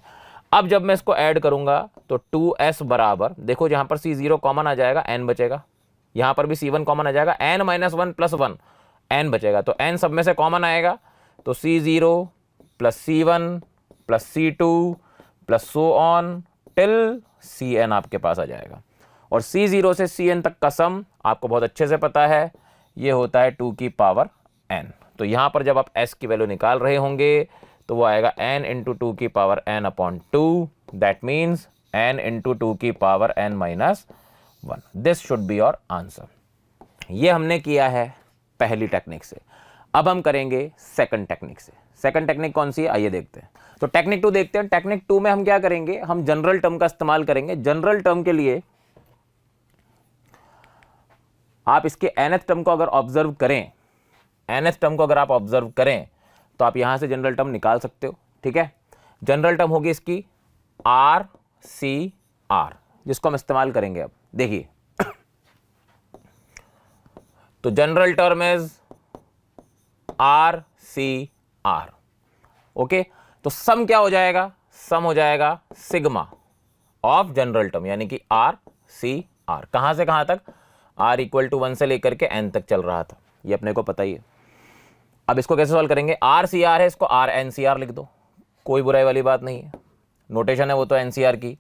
अब जब मैं इसको ऐड करूंगा तो 2S बराबर, देखो यहां पर C0 कॉमन आ जाएगा, n बचेगा, यहां पर भी C1 कॉमन आ जाएगा, n-1 + 1 n बचेगा, तो n सब में से कॉमन आएगा, तो C0 + C1 + C2 + so on till Cn आपके पास आ जाएगा। और C0 से Cn तक का सम आपको बहुत अच्छे से पता है, ये होता है 2 की पावर n। तो यहां पर जब आप S की वैल्यू निकाल रहे होंगे तो वो आएगा n × 2 की power n/2, that means n × 2 की power n-1। This should be your answer. ये हमने किया है पहली टेक्निक से। अब हम करेंगे सेकंड टेक्निक से। सेकंड टेक्निक कौन सी है, आइए देखते हैं। तो टेक्निक 2 देखते हैं। टेक्निक 2 में हम क्या करेंगे, हम जनरल टर्म का इस्तेमाल करेंगे। जनरल टर्म के लिए आप इसके nth टर्म को अगर ऑब्जर्व करें, nth टर्म को अगर आप ऑब्जर्व करें तो आप यहां से जनरल टर्म निकाल सकते हो। ठीक है, जनरल टर्म होगी इसकी RCR, जिसको हम इस्तेमाल करेंगे। अब देखिए, तो general term is RCR। Okay, तो सम क्या हो जाएगा, सम हो जाएगा सिग्मा ऑफ जनरल टर्म, यानी कि RCR। कहां से कहां तक, R = 1 से लेकर के n तक चल रहा था, ये अपने को पता ही है। अब इसको कैसे सॉल्व करेंगे, RCR है, इसको RNCR लिख दो, कोई बुराई वाली बात नहीं है, नोटेशन है वो तो NCR की।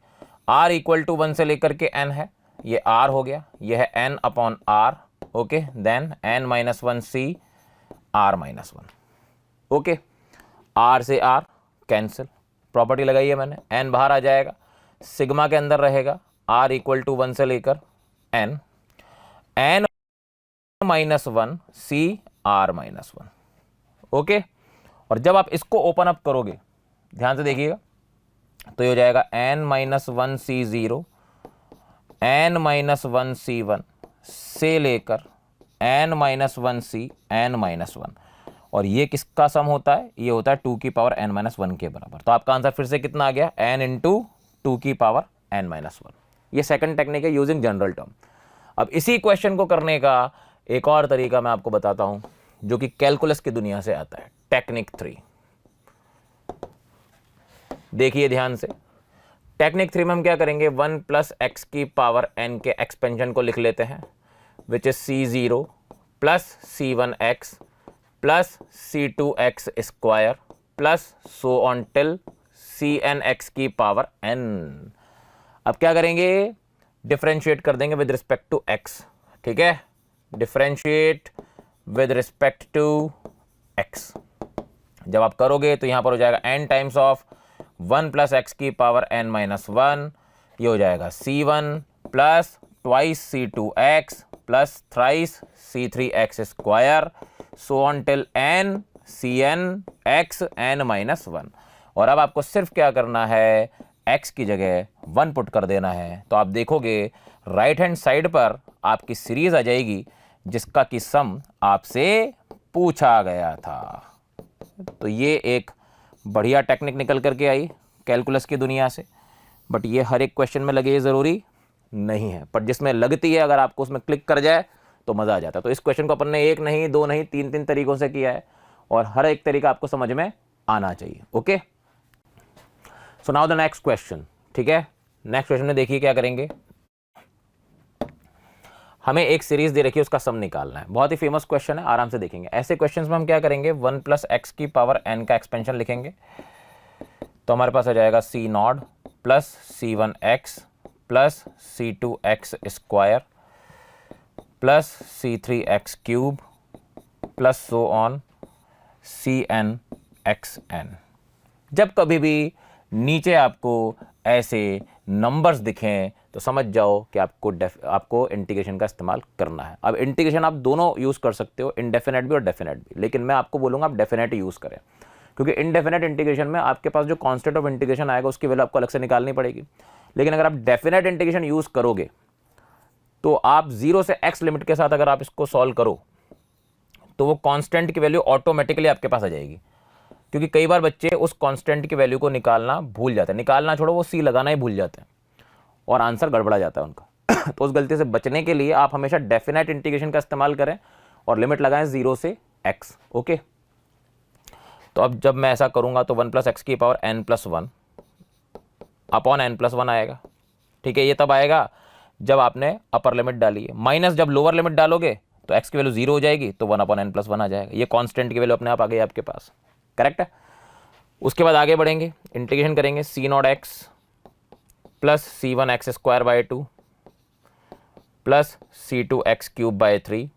R = 1 से लेकर के n है, ये R हो गया, ये है n/R। Okay, then n-1 CR-1। Okay, R से R कैंसिल, प्रॉपर्टी लगाई है मैंने, n बाहर आ जाएगा, सिग्मा के अंदर रहेगा R = 1 से लेकर n, n-1 CR-1। ओके, और जब आप इसको ओपन अप करोगे, ध्यान से देखिएगा, तो ये हो जाएगा n-1c0 n-1c1 से लेकर n-1c n-1, और ये किसका सम होता है? ये होता है 2 की पावर n-1 के बराबर। तो आपका आंसर फिर से कितना आ गया? n इंटू 2 की पावर n-1। ये सेकंड टेक्निक है यूजिंग जनरल टर्म। अब इसी क्वेश्चन को करने का एक और तरीका मैं आपको बताता हूं, जो कि कैलकुलस की दुनिया से आता है, टेक्निक 3। देखिए ध्यान से, टेक्निक 3 में हम क्या करेंगे? 1 प्लस एक्स की पावर n के एक्सपेंशन को लिख लेते हैं, which is c0 plus c1x plus c2x square plus so on till cnx की पावर n। अब क्या करेंगे? डिफरेंशिएट कर देंगे विद रिस्पेक्ट टू x, ठीक है? Differentiate with respect to x। जब आप करोगे तो यहां पर हो जाएगा n times of 1 plus X की पावर n-1, ये हो जाएगा c1 plus twice c2x plus thrice c3x square so on till n cnx n-1। और अब आपको सिर्फ क्या करना है? x की जगह 1 पुट कर देना है। तो आप देखोगे राइट हैंड साइड पर आपकी सीरीज आ जाएगी जिसका कि सम आपसे पूछा गया था। तो ये एक बढ़िया टेक्निक निकल करके आई कैलकुलस की दुनिया से, बट ये हर एक क्वेश्चन में लगे ये ज़रूरी नहीं है, पर जिसमें लगती है अगर आपको उसमें क्लिक कर जाए तो मज़ा आ जाता है। तो इस क्वेश्चन को अपन ने 1 नहीं 2 नहीं 3 तरीकों से किया है, और हर एक तरीका आपको समझ में आना चाहिए। Okay, so now the next question, ठीक है? नेक्स्ट क्वेश्चन में देखिए क्या करेंगे। हमें एक सीरीज दे रखी है, उसका सम निकालना है। बहुत ही फेमस क्वेश्चन है, आराम से देखेंगे। ऐसे क्वेश्चंस में हम क्या करेंगे? 1 प्लस एक्स की पावर n का एक्सपेंशन लिखेंगे, तो हमारे पास आ जाएगा c0 plus c1x plus c2x square plus c3x cube plus so on cnxn। जब कभी भी नीचे आपको ऐसे नंबर्स दिखें तो समझ जाओ कि आपको इंटीग्रेशन का इस्तेमाल करना है। अब इंटीग्रेशन आप दोनों यूज़ कर सकते हो, इनडेफिनेट भी और डेफिनेट भी, लेकिन मैं आपको बोलूँगा आप डेफिनेट यूज़ करें, क्योंकि इनडेफिनेट इंटीग्रेशन में आपके पास जो कांस्टेंट ऑफ इंटीग्रेशन आएगा उसकी वैल्यू आपको अलग से निकालनी पड़ेगी। लेकिन अगर आप डेफिनेट इंटीग्रेशन यूज़ करोगे तो आप 0 से x लिमिट के साथ अगर आप इसको सॉल्व करो तो वो कांस्टेंट की वैल्यू ऑटोमेटिकली आपके पास आ जाएगी, क्योंकि कई बार बच्चे उस कांस्टेंट की वैल्यू को निकालना भूल जाते हैं, निकालना छोड़ो वो सी लगाना ही भूल जाते हैं और आंसर गड़बड़ा जाता है उनका। तो उस गलती से बचने के लिए आप हमेशा डेफिनेट इंटीग्रेशन का इस्तेमाल करें और लिमिट लगाएं 0 से x। ओके, तो अब जब मैं ऐसा करूंगा तो 1 प्लस एक्स की पावर n+1 अपॉन n+1 आएगा, ठीक है? ये तब आएगा जब आपने अपर लिमिट डाली है, माइनस जब लोअर लिमिट डालोगे तो x की वैल्यू 0 हो जाएगी, तो 1 अपॉन n+1 आ जाएगा। ये कांस्टेंट की वैल्यू अपने आप आ गई आपके पास, करेक्ट है? उसके बाद आगे बढ़ेंगे, इंटीग्रेशन करेंगे c0x plus c1x square by 2 plus c2x cube by 3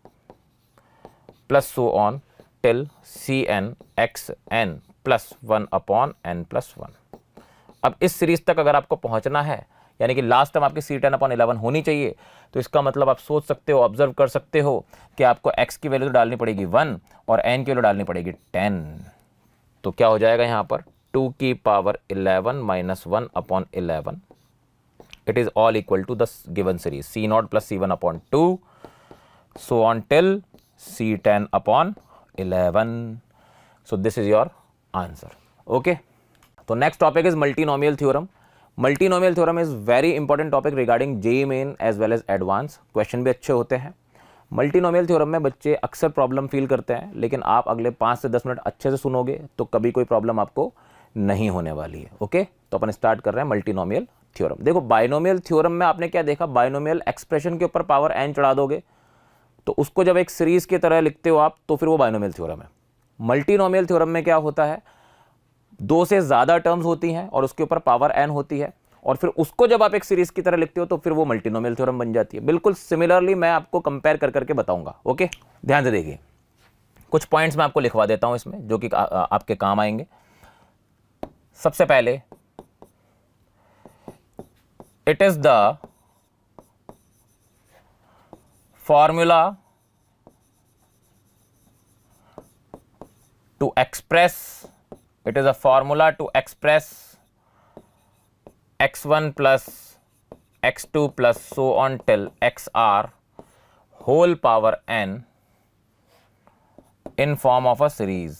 plus so on till cnxn plus 1 upon n+1। अब इस सीरीज तक अगर आपको पहुंचना है, यानी कि लास्ट टाइम आपकी c10/11 होनी चाहिए, तो इसका मतलब आप सोच सकते हो, ऑब्जर्व कर सकते हो कि आपको x की वैल्यू तो डालनी पड़ेगी 1 और n की वैल्यू डालनी पड़ेगी 10। तो क्या हो जाएगा यहाँ पर 2 की power 11 minus 1 upon 11, it is all equal to the given series c0 plus c1 upon 2 so on till c10/11। So this is your answer. Okay, तो next topic is multinomial theorem. Multinomial theorem is very important topic regarding JEE Main as well as advance. Question भी अच्छे होते हैं। मल्टीनोमियल थ्योरम में बच्चे अक्सर प्रॉब्लम फील करते हैं, लेकिन आप अगले 5 से 10 मिनट अच्छे से सुनोगे तो कभी कोई प्रॉब्लम आपको नहीं होने वाली है। ओके, तो अपन स्टार्ट कर रहे हैं मल्टीनोमियल थ्योरम। देखो, बाइनोमियल थ्योरम में आपने क्या देखा, बाइनोमियल एक्सप्रेशन के ऊपर पावर n चढ़ा दोगे तो उसको जब एक सीरीज की तरह लिखते हो आप, तो फिर वो बाइनोमियल थ्योरम है। मल्टीनोमियल थ्योरम में क्या होता है, 2 से ज़्यादा टर्म्स होती हैं और उसके ऊपर पावर n होती है, और फिर उसको जब आप एक सीरीज की तरह लिखते हो तो फिर वो मल्टीनोमियल थ्योरम बन जाती है। बिल्कुल सिमिलरली मैं आपको कंपेयर कर करके बताऊंगा। ओके, ध्यान से देखिए, कुछ पॉइंट्स मैं आपको लिखवा देता हूं इसमें जो कि आपके काम आएंगे। सबसे पहले, it is the formula to express it is a formula to express x1 plus x2 plus so on till xr whole power n in form of a series,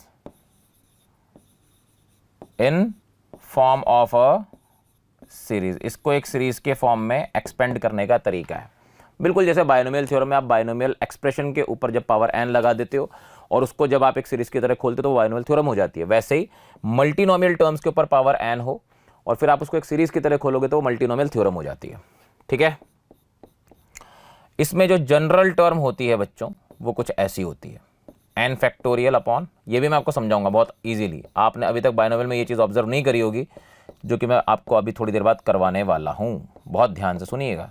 in form of a series. इसको एक सीरीज के फॉर्म में एक्सपेंड करने का तरीका है। बिल्कुल जैसे बायनोमियल थ्योरम में आप बायनोमियल एक्सप्रेशन के ऊपर जब पावर n लगा देते हो और उसको जब आप एक सीरीज की तरह खोलते हो तो बायनोमियल थ्योरम हो जाती है, वैसे ही मल्टीनोमियल टर्म्स के ऊपर पावर n हो और फिर आप उसको एक सीरीज की तरह खोलोगे तो वो मल्टीनोमियल थ्योरम हो जाती है। ठीक है, इसमें जो जनरल टर्म होती है बच्चों वो कुछ ऐसी होती है, n फैक्टोरियल अपॉन, ये भी मैं आपको समझाऊंगा बहुत इजीली। आपने अभी तक बायनोमियल में ये चीज़ ऑब्जर्व नहीं करी होगी जो कि मैं आपको अभी थोड़ी देर बाद करवाने वाला हूँ, बहुत ध्यान से सुनिएगा।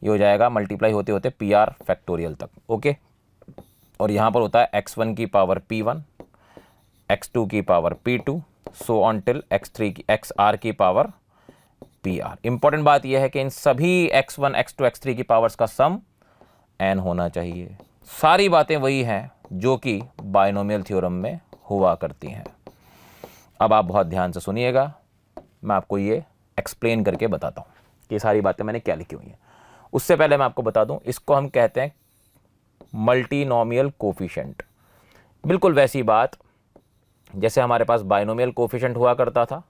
ये हो जाएगा मल्टीप्लाई होते होते PR फैक्टोरियल तक, ओके। और यहाँ पर होता है x1 की पावर P1, x2 की power P2, so on till x3 की XR की पावर PR। इंपॉर्टेंट बात यह है कि इन सभी x1 x2 x3 की पावर्स का सम n होना चाहिए। सारी बातें वही हैं जो कि बायनोमियल थ्योरम में हुआ करती हैं। अब आप बहुत ध्यान से सुनिएगा, मैं आपको ये एक्सप्लेन करके बताता हूँ कि सारी बातें मैंने क्या लिखी हुई हैं। उससे पहले मैं आपको बता दूँ, इसको हम कहते हैं मल्टीनोमियल कोफिशिएंट। बिल्कुल वैसी बात जैसे हमारे पास बायनोमियल कोफिशिएंट हुआ करता था,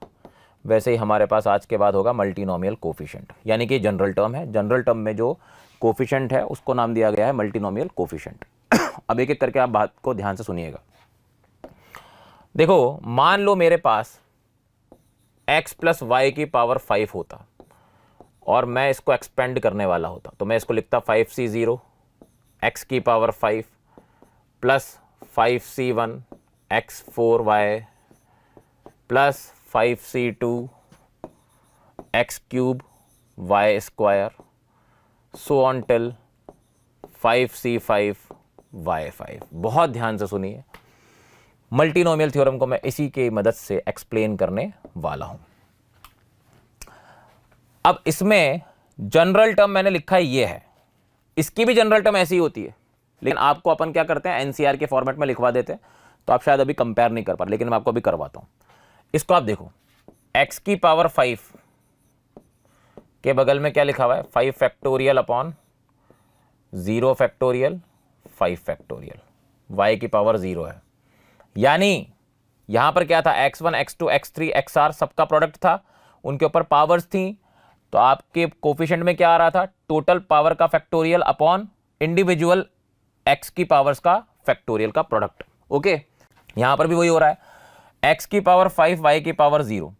वैसे ही हमारे पास आज के बाद होगा मल्टीनोमियल कोफिशिएंट, यानी कि जनरल टर्म है। जनरल टर्म में जो कोफिशिएंट है उसको नाम दिया गया है मल्टीनोमियल कोफिशिएंट। अब एक एक करके आप बात को ध्यान से सुनिएगा। देखो, मान लो मेरे पास x प्लस वाई की पावर 5 होता और मैं इसको एक्सपेंड करने वाला होता, तो मैं इसको लिखता 5c0 x की power 5 plus 5c1 x4y plus 5c2 x cube y square so on till 5c5 y5। बहुत ध्यान से सुनिए, मल्टीनोमियल थ्योरम को मैं इसी की मदद से एक्सप्लेन करने वाला हूं। अब इसमें जनरल टर्म मैंने लिखा है, ये है, इसकी भी जनरल टर्म ऐसी होती है, लेकिन आपको अपन क्या करते हैं एनसीआर के फॉर्मेट में लिखवा देते हैं, तो आप शायद अभी कंपेयर नहीं कर पा रहे, लेकिन मैं आपको अभी करवाता हूं। इसको आप देखो, x की पावर 5 के बगल में क्या लिखा हुआ है, 5 factorial upon 0 factorial 5 factorial, y की पावर 0 है। यानी यहां पर क्या था, x1 x2 x3 xr सबका प्रोडक्ट था, उनके ऊपर पावर्स थी, तो आपके कोफिशिएंट में क्या आ रहा था, टोटल पावर का फैक्टोरियल अपॉन इंडिविजुअल x की पावर्स का फैक्टोरियल का प्रोडक्ट। ओके, यहां पर भी वही हो रहा है, x की पावर 5 y की पावर 0,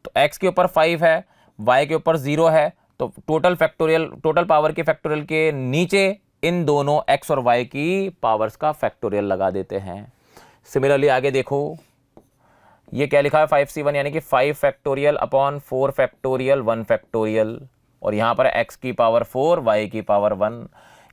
तो x के ऊपर 5 है y के ऊपर 0 है, तो टोटल फैक्टोरियल, टोटल पावर के फैक्टोरियल के नीचे इन दोनों x और y की पावर्स का फैक्टोरियल लगा देते हैं। सिमिलरली आगे देखो, ये क्या लिखा है 5c1 यानी कि 5 फैक्टोरियल अपॉन 4 फैक्टोरियल 1 फैक्टोरियल, और यहां पर x की पावर 4 y की पावर 1,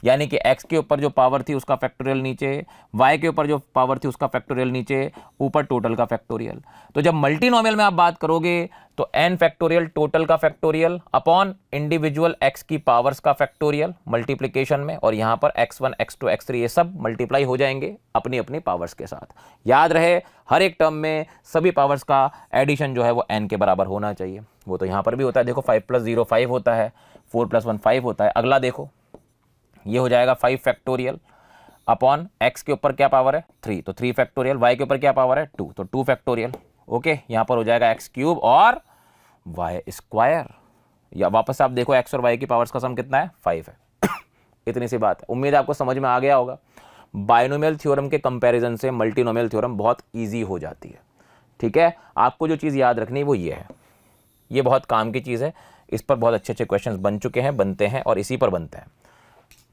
यानी कि x के ऊपर जो पावर थी उसका फैक्टोरियल नीचे, y के ऊपर जो पावर थी उसका फैक्टोरियल नीचे, ऊपर टोटल का फैक्टोरियल। तो जब मल्टीनोमियल में आप बात करोगे तो n फैक्टोरियल टोटल का फैक्टोरियल अपॉन इंडिविजुअल x की पावर्स का फैक्टोरियल मल्टीप्लिकेशन में, और यहां पर x1 x2 x3 ये सब मल्टीप्लाई हो जाएंगे अपनी अपनी पावर्स के साथ। याद रहे, हर एक टर्म में सभी पावर्स का एडिशन जो है वो n के बराबर होना चाहिए। वो तो यहां पर भी होता है, देखो 5 + 0 5 होता है, 4 + 1 5 होता है। अगला देखो, ये हो जाएगा 5 फैक्टोरियल अपॉन x के ऊपर क्या पावर है 3, तो 3 फैक्टोरियल, y के ऊपर क्या पावर है 2, तो 2 फैक्टोरियल। ओके, यहां पर हो जाएगा x क्यूब और y स्क्वायर, या वापस आप देखो x और y की पावर्स का सम कितना है 5 है। इतनी सी बात है, उम्मीद है आपको समझ में आ गया होगा। बायनोमियल थ्योरम के कंपैरिजन से मल्टीनोमियल थ्योरम बहुत ईजी हो जाती है। ठीक है, आपको जो चीज़ याद रखनी वो ये है, ये बहुत काम की चीज़ है, इस पर बहुत अच्छे अच्छे क्वेश्चंस बन चुके हैं, बनते हैं और इसी पर बनते हैं।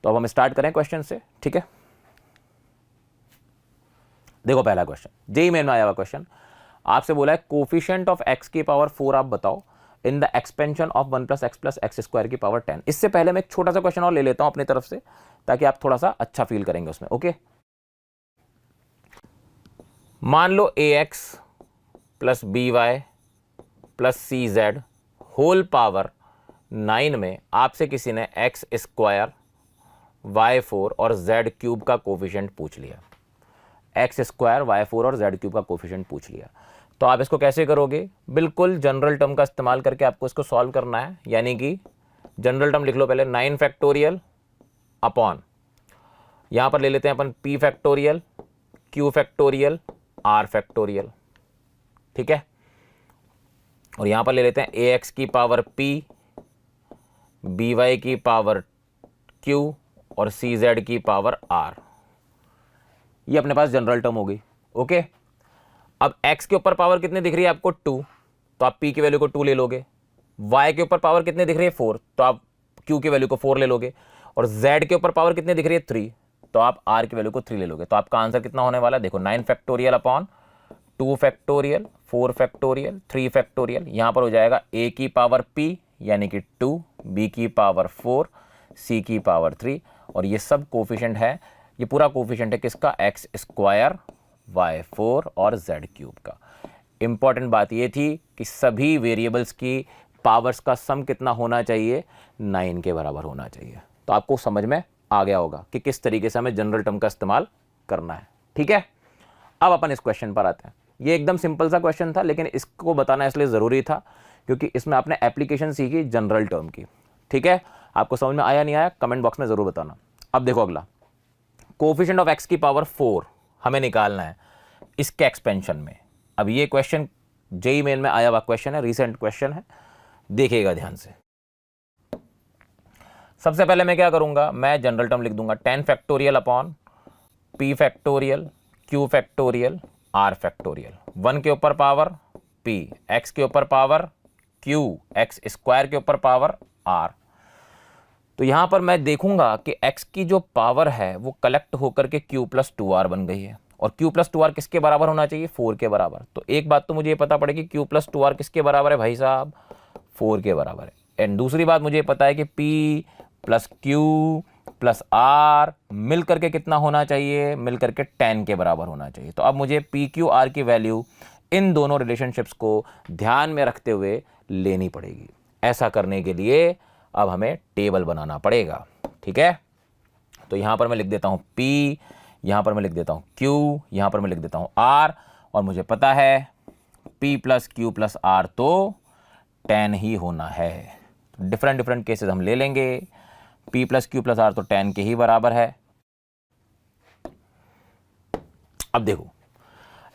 तो अब हम स्टार्ट करें क्वेश्चन से। ठीक है, देखो पहला क्वेश्चन जेई मेन में आया हुआ क्वेश्चन, आपसे बोला है कोफिशिएंट ऑफ x की पावर 4 आप बताओ इन the expansion of 1 + x + x² की पावर 10। इससे पहले मैं एक छोटा सा क्वेश्चन और ले लेता हूं अपनी तरफ से, ताकि आप थोड़ा सा अच्छा फील करेंगे उसमें। ओके, मान लो ax + by + cz whole power 9 में आपसे किसी ने x² y4 और z³ का कोफिशिएंट पूछ लिया, x² y4 और z³ का कोफिशिएंट पूछ लिया। तो आप इसको कैसे करोगे, बिल्कुल जनरल टर्म का इस्तेमाल करके आपको इसको सॉल्व करना है। यानी कि जनरल टर्म लिख लो पहले, 9 फैक्टोरियल अपॉन, यहां पर ले लेते हैं अपन p factorial, q factorial, r factorial, ठीक है। और यहां पर ले लेते हैं ax की पावर p, by की पावर q और cz की पावर r। ये अपने पास जनरल टर्म हो गई, ओके। अब x के ऊपर पावर कितनी दिख रही है आपको, 2, तो आप p की वैल्यू को 2 ले लोगे। y के ऊपर पावर कितनी दिख रही है, 4, तो आप q की वैल्यू को 4 ले लोगे। और z के ऊपर पावर कितनी दिख रही है, 3, तो आप r की वैल्यू को 3 ले लोगे। तो आपका आंसर कितना होने वाला है, देखो 9 factorial upon 2 factorial, 4 factorial, 3 factorial, यहां पर हो जाएगा a की पावर p यानी कि 2, b की पावर 4, c की पावर 3, और ये सब कोफिशिएंट है, ये पूरा कोफिशिएंट है किसका, x स्क्वायर, y4 और z क्यूब का। इंपॉर्टेंट बात ये थी कि सभी वेरिएबल्स की पावर्स का सम कितना होना चाहिए, 9 के बराबर होना चाहिए। तो आपको समझ में आ गया होगा कि किस तरीके से हमें जनरल टर्म का इस्तेमाल करना है, ठीक है। अब अपन इस क्वेश्चन पर आते हैं। ये एकदम सिंपल सा क्वेश्चन था, लेकिन इसको बताना इसलिए ज़रूरी था क्योंकि इसमें आपने एप्लीकेशन सीखी जनरल टर्म की, ठीक है। आपको समझ में आया नहीं आया, कमेंट बॉक्स में ज़रूर बताना। अब देखो अगला, कोफिशिएंट ऑफ x की पावर 4 हमें निकालना है इसके एक्सपेंशन में। अब ये क्वेश्चन जेईई मेन में आया हुआ क्वेश्चन है, रिसेंट क्वेश्चन है, देखिएगा ध्यान से। सबसे पहले मैं क्या करूंगा, मैं जनरल टर्म लिख दूंगा 10 factorial upon p factorial, q factorial, r factorial. 1 के ऊपर पावर p, x के ऊपर पावर q, x स्क्वायर के ऊपर पावर r। तो यहां पर मैं देखूंगा कि x की जो पावर है वो कलेक्ट होकर के q प्लस 2r बन गई है, और q प्लस 2r किसके बराबर होना चाहिए, 4 के बराबर। तो एक बात तो मुझे ये पता पड़ेगी q प्लस 2r किसके बराबर है भाई साहब, 4 के बराबर है। एंड दूसरी बात मुझे पता है कि p plus q plus r मिल करके कितना होना चाहिए, मिल करके 10 के बराबर होना चाहिए। तो अब मुझे p q r की वैल्यू इन दोनों रिलेशनशिप्स को ध्यान में रखते हुए लेनी पड़ेगी। ऐसा करने के लिए अब हमें टेबल बनाना पड़ेगा, ठीक है। तो यहां पर मैं लिख देता हूं p, यहां पर मैं लिख देता हूं q, यहां पर मैं लिख देता हूं r, और मुझे पता है p plus q plus r तो 10 ही होना है। डिफरेंट डिफरेंट केसेस हम ले लेंगे, p plus q plus r तो 10 के ही बराबर है। अब देखो,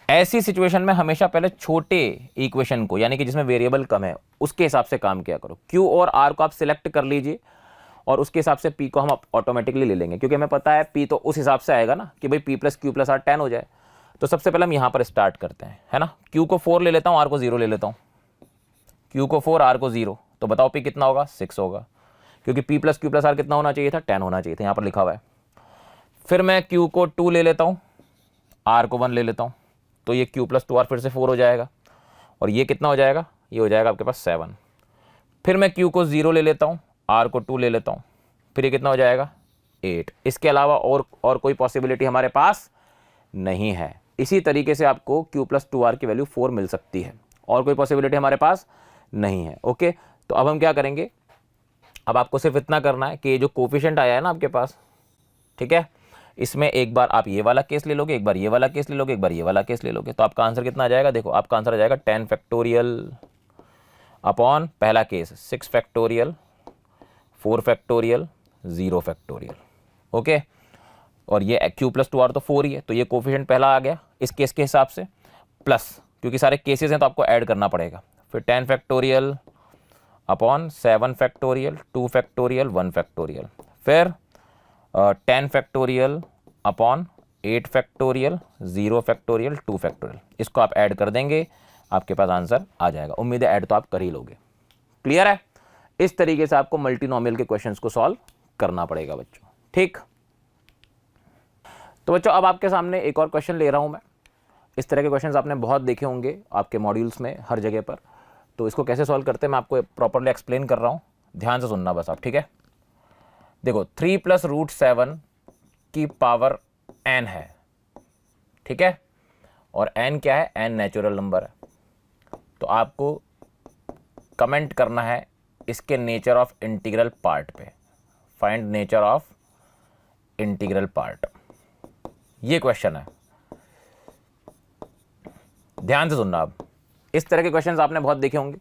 ऐसी सिचुएशन में हमेशा पहले छोटे इक्वेशन को, यानी कि जिसमें वेरिएबल कम है, उसके हिसाब से काम किया करो। q और r को आप सिलेक्ट कर लीजिए और उसके हिसाब से p को हम ऑटोमेटिकली ले लेंगे, क्योंकि हमें पता है p तो उस हिसाब से आएगा ना कि भाई p plus q plus r 10 हो जाए। तो सबसे पहले हम यहां पर स्टार्ट करते हैं, है ना। q को 4 ले लेता हूं, r को 0 ले लेता हूं। q को 4, r को 0, तो बताओ p कितना होगा, 6 होगा, क्योंकि p plus q plus r कितना होना चाहिए था, 10 होना चाहिए था, यहां पर लिखा हुआ है। फिर मैं q को 2 ले लेता हूं, r को 1 ले लेता हूं, तो ये q प्लस 2r फिर से 4 हो जाएगा, और ये कितना हो जाएगा, ये हो जाएगा आपके पास 7। फिर मैं q को 0 ले लेता हूं, r को 2 ले लेता हूं, फिर ये कितना हो जाएगा, 8। इसके अलावा और कोई पॉसिबिलिटी हमारे पास नहीं है। इसी तरीके से आपको q प्लस 2r की वैल्यू 4 मिल सकती है, और कोई पॉसिबिलिटी हमारे पास नहीं है, ओके। तो अब हम क्या करेंगे, अब आपको सिर्फ इतना करना है कि ये जो कोफिशिएंट आया है ना आपके पास, ठीक है, इसमें एक बार आप ये वाला केस ले लोगे, एक बार ये वाला केस ले लोगे, एक बार ये वाला केस ले लोगे, तो आपका आंसर कितना आ जाएगा, देखो आपका आंसर आ जाएगा 10 फैक्टोरियल अपॉन पहला case 6 factorial, 4 factorial, 0 factorial, okay. और ये q प्लस 2r तो 4 ही है, तो ये कोफिशिएंट पहला आ गया इस केस के हिसाब से, प्लस क्योंकि सारे केसेस हैं तो आपको ऐड करना पड़ेगा। फिर 10 factorial upon 7 factorial, 2 factorial, 1 factorial, फिर 10 factorial upon 8 factorial, 0 factorial, 2 factorial. इसको आप ऐड कर देंगे, आपके पास आंसर आ जाएगा। उम्मीद है ऐड तो आप कर ही लोगे। क्लियर है? इस तरीके से आपको मल्टीनोमियल के क्वेश्चंस को सॉल्व करना पड़ेगा बच्चों, ठीक। तो बच्चों अब आपके सामने एक और क्वेश्चन ले रहा हूं मैं। इस तरह के क्वेश्चंस आपने बहुत देखे होंगे आपके मॉड्यूल्स में, हर जगह पर। तो इसको कैसे सॉल्व करते हैं मैं आपको प्रॉपरली एक्सप्लेन कर रहा हूं, ध्यान से सुनना बस आप, ठीक है। देखो 3 प्लस रूट 7 की पावर n है, ठीक है, और n क्या है, n नेचुरल नंबर है। तो आपको कमेंट करना है इसके नेचर ऑफ इंटीग्रल पार्ट पे, find nature of integral part, ये क्वेश्चन है, ध्यान से सुनना आप। इस तरह के क्वेश्चंस आपने बहुत देखे होंगे,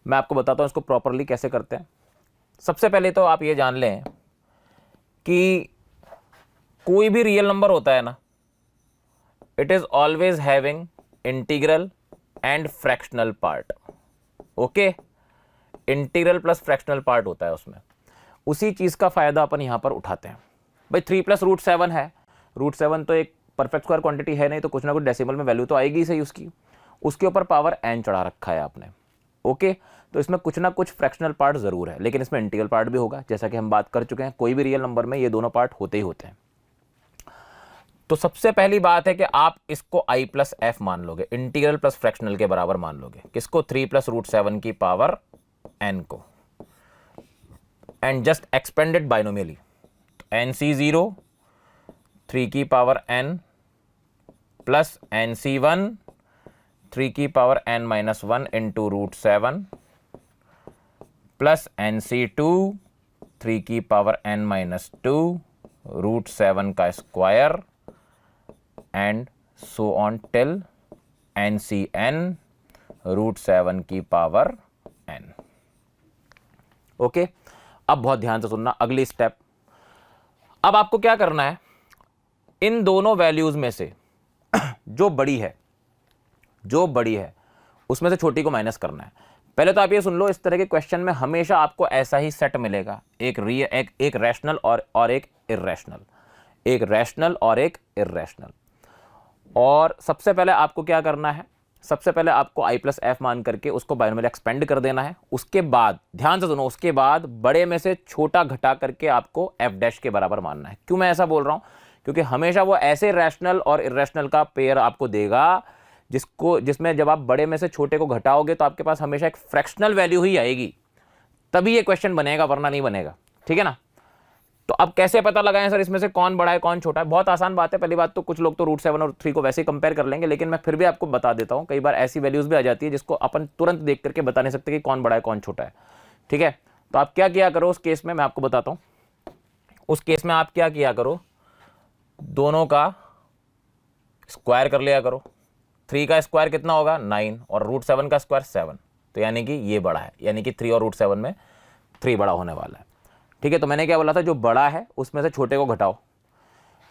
मैं आपको बताता हूँ इसको प्रॉपरली कैसे करते हैं। सबसे पहले तो आप ये जान लें कि कोई भी रियल नंबर होता है ना, it is always having integral and fractional part. Okay, integral plus fractional part होता है उसमें। उसी चीज का फायदा अपन यहां पर उठाते हैं। भाई 3 + √7 है, √7 तो एक परफेक्ट स्क्वायर क्वांटिटी है नहीं, तो कुछ ना कुछ डेसिमल में वैल्यू तो आएगी ही सही उसकी। उसके ऊपर पावर n चढ़ा रखा है आपने। ओके, तो इसमें कुछ ना कुछ फ्रैक्शनल पार्ट जरूर है, लेकिन इसमें इंटीग्रल पार्ट भी होगा, जैसा कि हम बात कर चुके हैं। कोई भी रियल नंबर में ये दोनों पार्ट होते ही होते हैं। तो सबसे पहली बात है कि आप इसको i + f मान लोगे, इंटीग्रल प्लस फ्रैक्शनल के बराबर मान लोगे। किसको? 3 + √7 की पावर n को, एंड जस्ट एक्सपेंडेड बाइनोमियली। nc0 3 की पावर n प्लस nc1 3 की power n-1 into √7 plus nc2 3 की पावर n-2 √7 का square and so on till ncn √7 की पावर n। ओके, अब बहुत ध्यान से सुनना अगली स्टेप। अब आपको क्या करना है, इन दोनों वैल्यूज में से जो बड़ी है उसमें से छोटी को माइनस करना है। पहले तो आप ये सुन लो, इस तरह के क्वेश्चन में हमेशा आपको ऐसा ही सेट मिलेगा, एक रैशनल और एक इर्रेशनल, एक रैशनल और एक इर्रेशनल। और सबसे पहले आपको क्या करना है, सबसे पहले आपको i + f मान करके उसको बाइनोमियल एक्सपेंड कर देना है। उसके बाद ध्यान से सुनो, उसके बाद बड़े में से छोटा घटा करके आपको f' के बराबर मानना है। क्यों मैं ऐसा बोल रहा हूं? क्योंकि हमेशा वो ऐसे रैशनल और इर्रेशनल का पेयर आपको देगा जिसमें जब आप बड़े में से छोटे को घटाओगे तो आपके पास हमेशा एक फ्रैक्शनल वैल्यू ही आएगी, तभी ये क्वेश्चन बनेगा, वरना नहीं बनेगा। ठीक है ना? तो अब कैसे पता लगाएं सर इसमें से कौन बड़ा है कौन छोटा है? बहुत आसान बात है। पहली बात तो कुछ लोग तो √7 और 3 को वैसे ही कंपेयर कर लेंगे, लेकिन मैं फिर भी आपको बता देता हूं, कई बार ऐसी वैल्यूज भी आ जाती है जिसको अपन तुरंत देख करके बता नहीं सकते कि कौन बड़ा है कौन छोटा है। ठीक है, तो आप क्या किया करो उस केस में, मैं आपको बताता हूं। उस केस में आप क्या किया करो, दोनों का स्क्वायर कर लिया करो। 3 का स्क्वायर कितना होगा? 9, और √7 का स्क्वायर 7, तो यानी कि ये बड़ा है, यानी कि 3 और √7 में 3 बड़ा होने वाला है। ठीक है, तो मैंने क्या बोला था, जो बड़ा है उसमें से छोटे को घटाओ,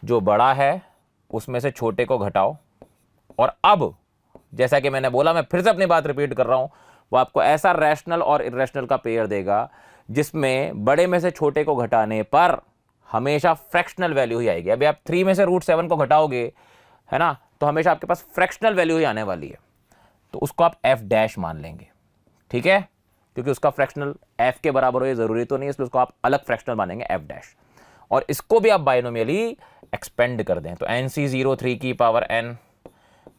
जो बड़ा है उसमें से छोटे को घटाओ। और अब जैसा कि मैंने बोला, मैं फिर से अपनी बात रिपीट कर रहा हूं, वो आपको ऐसा रैशनल और इर्रेशनल का पेयर देगा जिसमें बड़े में से छोटे को घटाने पर हमेशा फ्रैक्शनल वैल्यू ही आएगी। अभी आप 3 में से √7 को घटाओगे, है ना, तो हमेशा आपके पास फ्रैक्शनल वैल्यू ही आने वाली है, तो उसको आप f' मान लेंगे। ठीक है, क्योंकि उसका फ्रैक्शनल f के बराबर हो ये जरूरी तो नहीं, इसलिए उसको आप अलग फ्रैक्शनल मानेंगे f', और इसको भी आप बाइनोमियली एक्सपेंड कर दें। तो nc0 3 की पावर n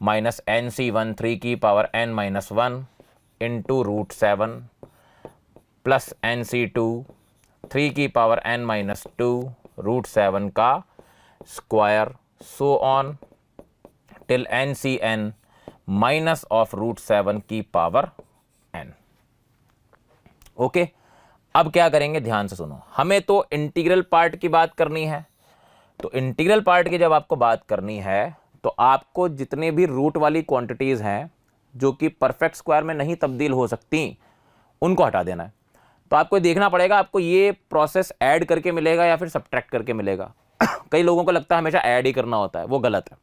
माइनस nc1 3 की power n-1 into √7 plus nc2 3 की पावर n-2 √7 का square, so on till ncn minus of √7 की पावर n। ओके, अब क्या करेंगे, ध्यान से सुनो। हमें तो इंटीग्रल पार्ट की बात करनी है, तो इंटीग्रल पार्ट की जब आपको बात करनी है तो आपको जितने भी रूट वाली क्वांटिटीज हैं जो कि परफेक्ट स्क्वायर में नहीं तब्दील हो सकती, उनको हटा देना है। तो आपको देखना पड़ेगा आपको ये प्रोसेस ऐड करके मिलेगा या फिर सब्ट्रैक्ट करके मिलेगा। कई लोगों को लगता है हमेशा ऐड ही करना होता है, वो गलत है।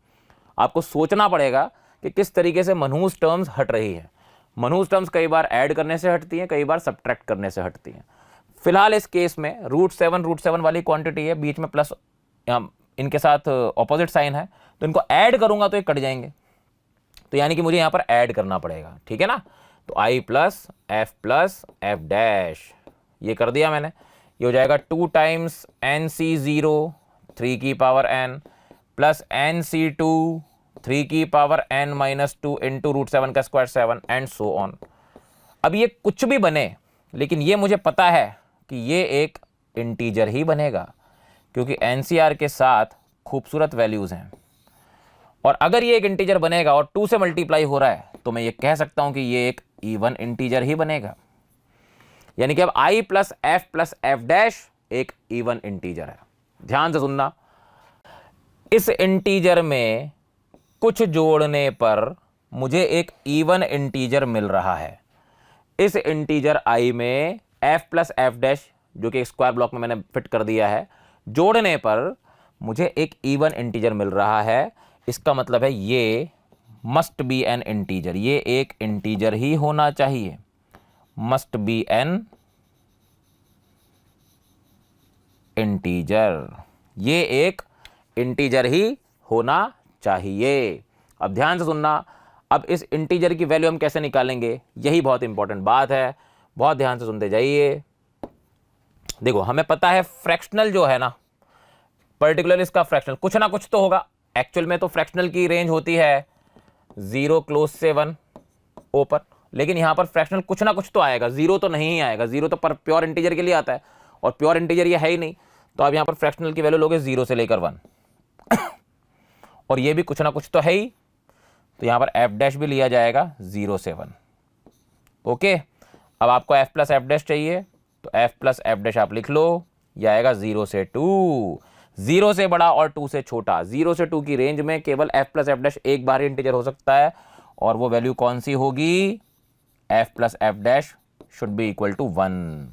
आपको सोचना पड़ेगा कि किस तरीके से मनहूस टर्म्स हट रही है। मनहूस टर्म्स कई बार ऐड करने से हटती हैं, कई बार सब्ट्रैक्ट करने से हटती हैं। फिलहाल इस केस में √7 वाली क्वांटिटी है, बीच में प्लस इनके साथ ऑपोजिट साइन है, तो इनको ऐड करूंगा तो ये कट जाएंगे, तो यानी कि मुझे यहां पर ऐड करना पड़ेगा। ठीक है ना, तो i + f', ये कर दिया मैंने। ये हो जाएगा 2 टाइम्स nc0 3 की पावर n प्लस nc2 3 की पावर n-2 इंटू √7 का स्क्वायर 7 एंड सो ऑन। अब ये कुछ भी बने, लेकिन ये मुझे पता है कि ये एक इंटीजर ही बनेगा, क्योंकि NCR के साथ खूबसूरत वैल्यूज हैं। और अगर ये एक इंटीजर बनेगा और 2 से मल्टीप्लाई हो रहा है, तो मैं ये कह सकता हूं कि ये एक इवन इंटीजर ही बनेगा। यानी कि अब i + f' एक इवन इंटीजर है। ध्यान से सुनना, इस इंटीजर में कुछ जोड़ने पर मुझे एक इवन इंटीजर मिल रहा है। इस इंटीजर i में f प्लस एफ डैश जो कि स्क्वायर ब्लॉक में मैंने फिट कर दिया है, जोड़ने पर मुझे एक इवन इंटीजर मिल रहा है। इसका मतलब है ये मस्ट बी एन इंटीजर, ये एक इंटीजर ही होना चाहिए, मस्ट बी एन इंटीजर, ये एक इंटीजर ही होना चाहिए। अब ध्यान से सुनना, अब इस इंटीजर की वैल्यू हम कैसे निकालेंगे, यही बहुत इंपॉर्टेंट बात है, बहुत ध्यान से सुनते जाइए। देखो हमें पता है फ्रैक्शनल जो है ना, पर्टिकुलर इसका फ्रैक्शनल कुछ ना कुछ तो होगा। एक्चुअल में तो फ्रैक्शनल की रेंज होती है 0 क्लोज से 1 ओपन, लेकिन यहां पर फ्रैक्शनल कुछ ना कुछ तो आएगा, 0 तो नहीं ही आएगा। 0 तो पर प्योर इंटीजर के लिए आता है और प्योर इंटीजर ये है ही नहीं, तो आप यहां पर फ्रैक्शनल की वैल्यू लोगे 0 से लेकर 1 और ये भी कुछ ना कुछ तो है ही, तो यहां पर एफ डैश भी लिया जाएगा 0 से 1। ओके, अब आपको एफ प्लस एफ डैश चाहिए, तो एफ प्लस एफ डैश आप लिख लो, यह आएगा 0 से 2, 0 से बड़ा और 2 से छोटा। 0 से 2 की रेंज में केवल एफ प्लस एफ डैश एक बार ही इंटीजर हो सकता है, और वो वैल्यू कौन सी होगी, F plus F dash should be equal to 1।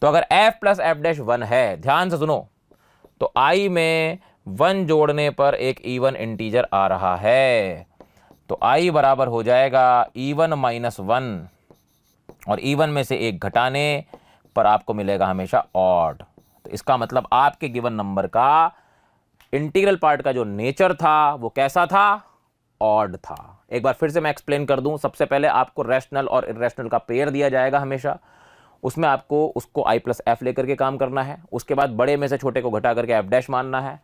तो अगर एफ प्लस एफ डैश 1 है, ध्यान से सुनो, तो आई में 1 जोड़ने पर एक इवन इंटीजर आ रहा है, तो आई बराबर हो जाएगा इवन माइनस 1, और इवन में से एक घटाने पर आपको मिलेगा हमेशा ऑड। तो इसका मतलब आपके गिवन नंबर का इंटीग्रल पार्ट का जो नेचर था वो कैसा था, ऑड था। एक बार फिर से मैं एक्सप्लेन कर दूं। सबसे पहले आपको रैशनल और इर्रेशनल का पेयर दिया जाएगा हमेशा, उसमें आपको उसको आई प्लस एफ लेकर के काम करना है। उसके बाद बड़े में से छोटे को घटा करके एफ डैश मानना है,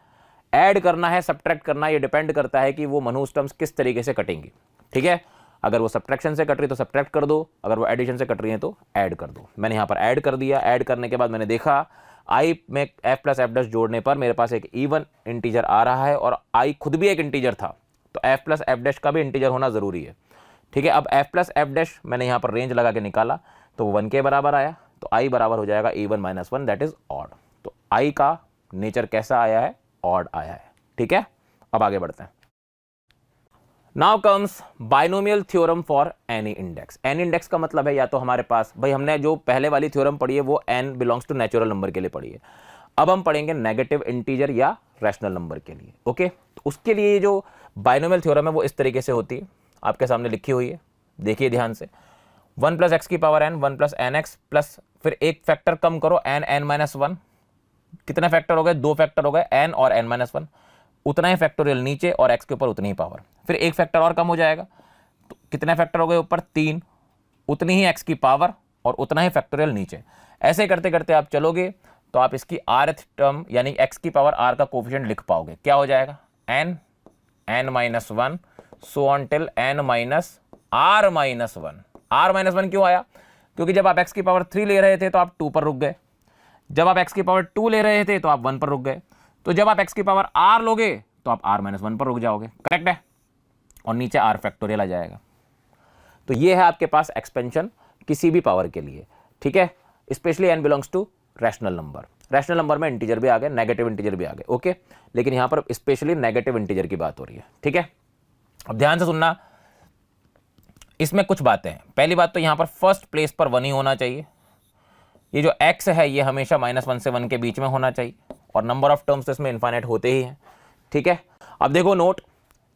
ऐड करना है, सब्ट्रैक्ट करना है। ये डिपेंड करता है कि वो मनहूस टर्म्स किस तरीके से कटेंगी, ठीक है। अगर वो सब्ट्रैक्शन से कट रही तो सब्ट्रैक्ट कर दो, अगर वो एडिशन से कट रही है तो ऐड कर दो। मैंने यहाँ पर ऐड कर दिया। ऐड करने के बाद मैंने देखा आई में एफ प्लस एफ डैश जोड़ने पर मेरे पास एक इवन इंटीजर आ रहा है, और आई खुद भी एक इंटीजर था, तो एफ प्लस एफ डैश का भी इंटीजर होना जरूरी है, ठीक है। अब एफ प्लस एफ डैश मैंने यहाँ पर रेंज लगा के निकाला, तो 1 के बराबर आया, तो आई बराबर हो जाएगा even minus 1, that is odd. तो आई का नेचर कैसा आया है, ऑड आया है, ठीक है। अब आगे बढ़ते हैं। Now comes binomial theorem for any index. Any index का मतलब है या तो हमारे पास, भाई हमने जो पहले वाली थ्योरम पढ़ी है वो n belongs to natural number के लिए पढ़ी है, अब हम पढ़ेंगे नेगेटिव इंटीजर या रैशनल नंबर के लिए। ओके, तो उसके लिए जो बाइनोमियल थ्योरम है वो इस तरीके से होती है, आपके सामने लिखी हुई है, देखिए ध्यान से। 1 प्लस एक्स की power n, 1 plus N X plus फिर एक फैक्टर कम करो n माइनस 1, कितने फैक्टर हो गए, 2 फैक्टर हो गए, n और n माइनस 1, उतना ही फैक्टोरियल नीचे और x के ऊपर उतनी ही पावर, फिर एक फैक्टर और कम हो जाएगा, तो कितने फैक्टर हो गए ऊपर, 3, उतनी ही x की पावर और उतना ही फैक्टोरियल नीचे। ऐसे करते करते आप चलोगे तो आप इसकी rth टर्म यानी x की पावर r का कोफिशिएंट लिख पाओगे। क्या हो जाएगा, n minus 1 so on till n minus r minus 1। r minus 1 क्यों आया, क्योंकि जब आप x की पावर 3 ले रहे थे तो आप 2 पर रुक गए, जब आप x की पावर 2 ले रहे थे तो आप 1 पर रुक गए, तो जब आप x की पावर r लोगे तो आप r माइनस 1 पर रुक जाओगे, करेक्ट है, और नीचे r फैक्टोरियल आ जाएगा। तो ये है आपके पास एक्सपेंशन किसी भी पावर के लिए, ठीक है। Specially n belongs to rational number. Rational number में इंटीजर भी आ गए, नेगेटिव इंटीजर भी आ गए, ओके, लेकिन यहां पर स्पेशली नेगेटिव इंटीजर की बात हो रही है, ठीक है। अब ध्यान से सुनना, इसमें कुछ बातें हैं। पहली बात तो यहां पर फर्स्ट प्लेस पर 1 ही होना चाहिए, ये जो x है ये हमेशा -1 से 1 के बीच में होना चाहिए, और नंबर ऑफ टर्म्स तो इसमें इनफाइनाइट होते ही हैं, ठीक है। अब देखो नोट,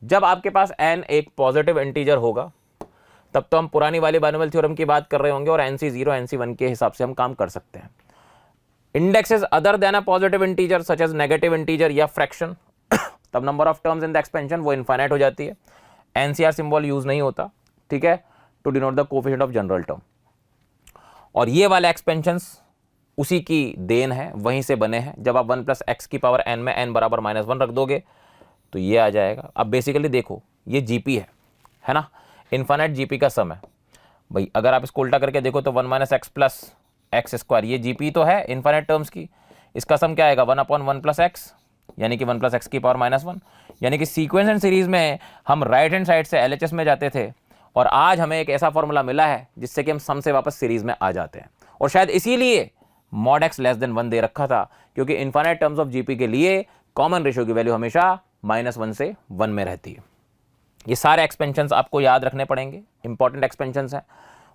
जब आपके पास n एक पॉजिटिव इंटीजर होगा तब तो हम पुरानी वाली बाइनोमियल थ्योरम की बात कर रहे होंगे, और NC0 NC1 के हिसाब से हम काम कर सकते हैं। Indexes other than a positive integer such as negative integer या फ्रैक्शन, तब number of terms in the expansion वो इनफाइनाइट हो जाती है। NCR सिंबल यूज नहीं होता, ठीक है, to denote the coefficient of general term. और ये वाले एक्सपेंशंस उसी की देन है, वहीं से बने हैं। जब आप 1 प्लस एक्स की पावर n में n बराबर -1 रख दोगे तो ये आ जाएगा। अब बेसिकली देखो ये जीपी है ना, इनफाइनाइट जीपी का सम है भाई। अगर आप इसको उल्टा करके देखो तो 1 minus x plus x square, ये जीपी तो है इनफाइनाइट टर्म्स की, इसका सम क्या आएगा 1/1 प्लस एक्स, यानी कि 1 प्लस एक्स की पावर -1। यानी कि सीक्वेंस एंड सीरीज में हम राइट हैंड साइड से LHS में जाते थे, और आज हमें एक ऐसा फॉर्मूला मिला है जिससे कि हम सम से वापस सीरीज में आ जाते हैं। और शायद इसीलिए mod x लेस देन 1 दे रखा था, क्योंकि इनफाइनाइट टर्म्स ऑफ जीपी के लिए कॉमन रेशियो की वैल्यू हमेशा -1 से 1 में रहती है। ये सारे एक्सपेंशंस आपको याद रखने पड़ेंगे, इंपॉर्टेंट एक्सपेंशंस हैं।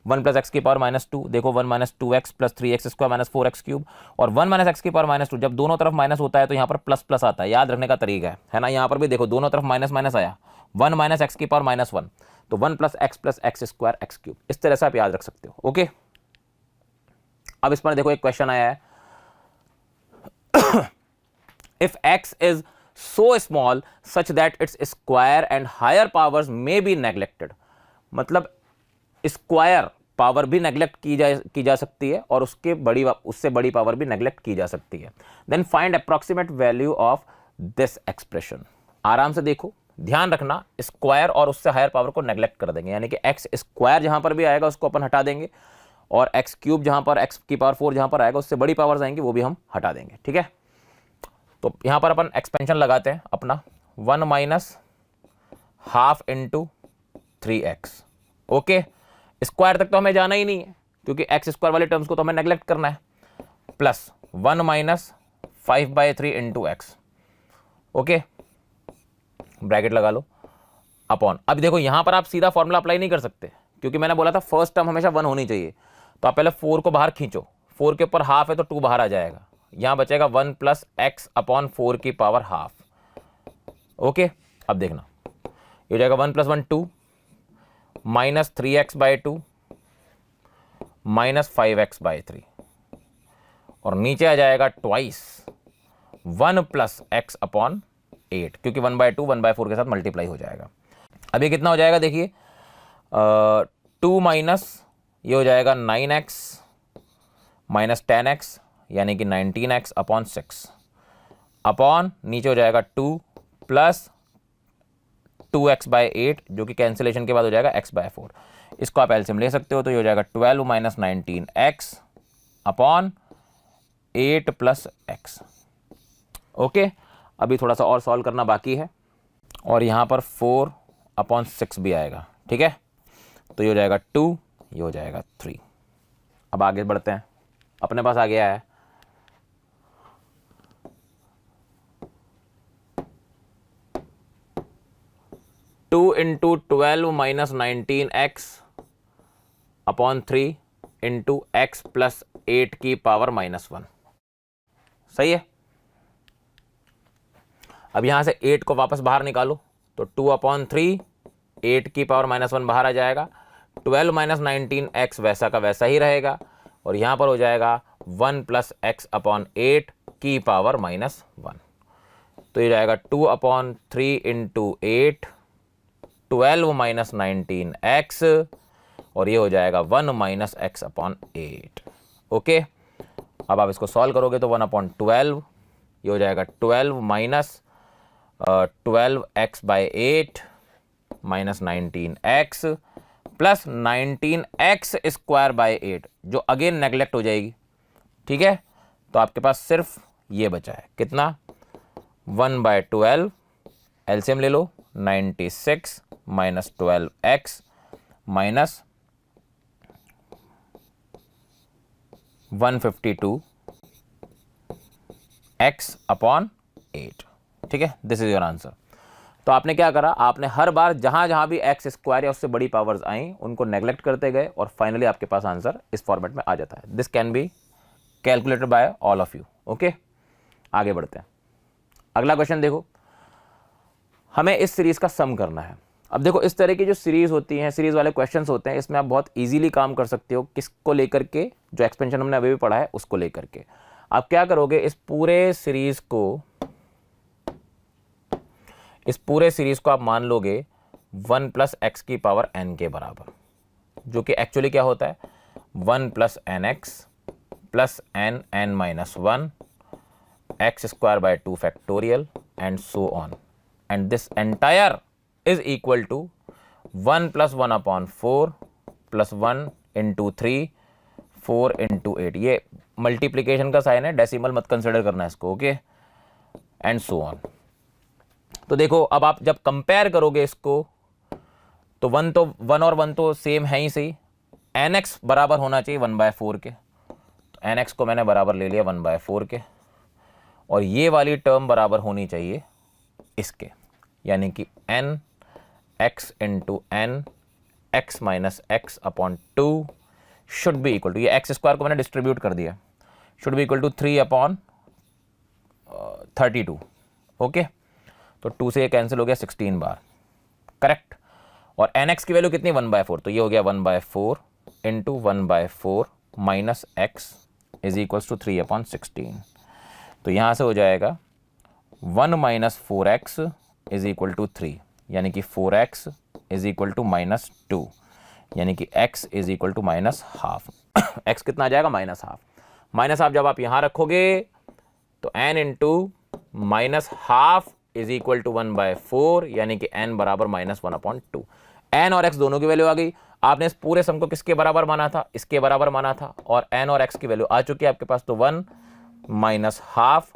1 प्लस एक्स की पावर -2, देखो 1 minus 2x plus 3x square minus 4x cube, और 1 माइनस एक्स की पावर -2, जब दोनों तरफ माइनस होता है तो यहाँ पर प्लस प्लस आता है, याद रखने का तरीका है ना। यहाँ पर भी देखो दोनों तरफ माइनस माइनस आया, 1 माइनस एक्स की पावर -1, तो 1 plus x square x cube, इस तरह से आप याद रख सकते हो। ओके, अब इस पर देखो एक क्वेश्चन आया है, if x is so small such that its square and higher powers may be neglected, मतलब स्क्वायर पावर भी नेग्लेक्ट की जा सकती है और उससे बड़ी पावर भी नेग्लेक्ट की जा सकती है। Then find approximate value of this expression. आराम से देखो, ध्यान रखना, स्क्वायर और उससे हायर पावर को नेग्लेक्ट कर देंगे, यानी कि एक्स स्क्वायर जहां पर भी आएगा उसको अपन हटा देंगे, और एक्स क्यूब जहां पर एक्स की पावर 4 जहां पर आएगा उससे बड़ी पावर्स आएंगी वो भी हम हटा देंगे। ठीक है, तो यहां पर अपन एक्सपेंशन लगाते हैं अपना, 1 minus half into 3x। Okay, square तक तो हमें जाना ही नहीं है क्योंकि एक्स स्क्वायर वाले टर्म्स को तो हमें नेग्लेक्ट करना है, plus 1 minus 5/3 into x. Okay, bracket लगा लो, अपॉन, अब देखो यहां पर आप सीधा फॉर्मूला अप्लाई नहीं कर सकते क्योंकि मैंने बोला था फर्स्ट टर्म हमेशा 1 होनी चाहिए, तो आप पहले 4 को बाहर खींचो, 4 के ऊपर हाफ है तो 2 बाहर आ जाएगा, यहां बचेगा 1 प्लस एक्स अपॉन 4 की पावर हाफ। ओके, अब देखना ये हो जाएगा 1 plus 1 2 minus 3x/2 minus 5x/3, और नीचे आ जाएगा ट्वाइस 1 प्लस एक्स अपॉन 8, क्योंकि 1/2 1/4 के साथ मल्टीप्लाई हो जाएगा। अब ये कितना हो जाएगा देखिए, 2 माइनस ये हो जाएगा 9x माइनस 10x यानी कि 19x अपॉन 6, अपॉन नीचे हो जाएगा 2 प्लस 2x/8 जो कि कैंसिलेशन के बाद हो जाएगा x/4। इसको आप एलसीएम ले सकते हो, तो ये हो जाएगा 12 minus 19x upon 8 plus x। Okay, अभी थोड़ा सा और सॉल्व करना बाकी है, और यहाँ पर 4/6 भी आएगा। ठीक है, तो ये हो जाएगा 2, ये हो जाएगा 3। अब आगे बढ़ते हैं, अपने पास आ गया है 2 into 12 minus 19x upon 3 into x plus 8 की पावर -1। सही है, अब यहां से 8 को वापस बाहर निकालो, तो 2/3 8 की पावर -1 बाहर आ जाएगा, 12 माइनस 19x वैसा का वैसा ही रहेगा, और यहां पर हो जाएगा 1 प्लस एक्स अपॉन 8 की पावर -1, तो ये जाएगा 2/3 इंटू 8 12 माइनस 19x, और ये हो जाएगा 1 माइनस एक्स अपॉन 8। ओके, अब आप इसको सॉल्व करोगे तो 1/12 ये हो जाएगा 12 minus 12x/8 minus 19x plus 19x square by 8 जो अगेन नेग्लेक्ट हो जाएगी। ठीक है, तो आपके पास सिर्फ ये बचा है, कितना, 1/12, एलसीएम ले लो, 96 minus 12x minus 152x upon 8। ठीक है, दिस इज योर आंसर। तो आपने क्या करा, आपने हर बार जहां जहां भी एक्स स्क्वायर या उससे बड़ी पावर्स आई उनको नेग्लेक्ट करते गए, और फाइनली आपके पास आंसर इस फॉर्मेट में आ जाता है। This can be calculated by all of you. Okay, आगे बढ़ते हैं। अगला क्वेश्चन देखो, हमें इस सीरीज का सम करना है। अब देखो इस तरह की जो सीरीज होती हैं, सीरीज वाले क्वेश्चंस होते हैं, इसमें आप बहुत इजीली काम कर सकते हो। किसको लेकर के, जो एक्सपेंशन हमने अभी भी पढ़ा है उसको लेकर के। आप क्या करोगे, इस पूरे सीरीज को आप मान लोगे 1 प्लस एक्स की पावर n के बराबर, जो कि एक्चुअली क्या होता है, 1 plus N X plus n minus 1 X square by 2 factorial and so on, and this entire is equal to 1 plus 1/4 plus 1 into 3 4 into 8। ये मल्टीप्लीकेशन का साइन है, डेसिमल मत कंसिडर करना इसको। Okay, and so on. तो देखो अब आप जब कंपेयर करोगे इसको, तो 1 और 1 तो सेम है ही सही, nx बराबर होना चाहिए 1/4 के, तो nx को मैंने बराबर ले लिया 1/4 के, और ये वाली टर्म बराबर होनी चाहिए इसके, यानी कि n X into N X minus X upon 2 should be equal to, ये एक्स स्क्वायर को मैंने डिस्ट्रीब्यूट कर दिया, should be equal to 3 upon 32। Okay, तो 2 से ये कैंसिल हो गया 16 बार, करेक्ट। और एन एक्स की वैल्यू कितनी 1/4, तो ये हो गया 1/4 into 1/4 minus X is equals to 3 upon 16। तो यहाँ से हो जाएगा 1 minus 4x is equal to 3, यानी कि 4x is equal to minus 2, यानी कि x is equal to minus half. x कितना आ जाएगा माइनस हाफ। माइनस हाफ जब आप यहाँ रखोगे तो n into minus half is equal to 1/4, यानी कि n बराबर -1/2। n और x दोनों की वैल्यू आ गई। आपने इस पूरे सम को किसके बराबर माना था, इसके बराबर माना था, और n और x की वैल्यू आ चुकी है आपके पास, तो 1 माइनस हाफ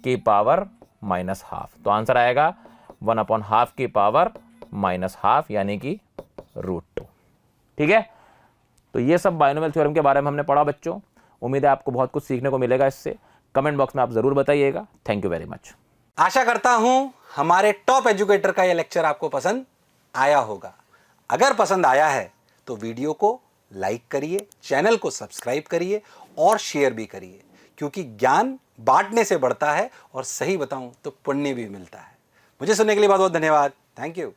की पावर माइनस हाफ, तो आंसर आएगा 1/2 की पावर माइनस हाफ, यानी कि √2। ठीक है, तो ये सब बायनोमियल थ्योरम के बारे में हमने पढ़ा बच्चों। उम्मीद है आपको बहुत कुछ सीखने को मिलेगा इससे। कमेंट बॉक्स में आप जरूर बताइएगा। Thank you very much. आशा करता हूं हमारे टॉप एजुकेटर का यह लेक्चर आपको पसंद आया होगा। अगर पसंद आया है तो वीडियो को लाइक करिए, चैनल को सब्सक्राइब करिए और शेयर भी करिए, क्योंकि ज्ञान बांटने से बढ़ता है और सही बताऊं तो पुण्य भी मिलता है। मुझे सुनने के लिए बहुत बहुत धन्यवाद। Thank you.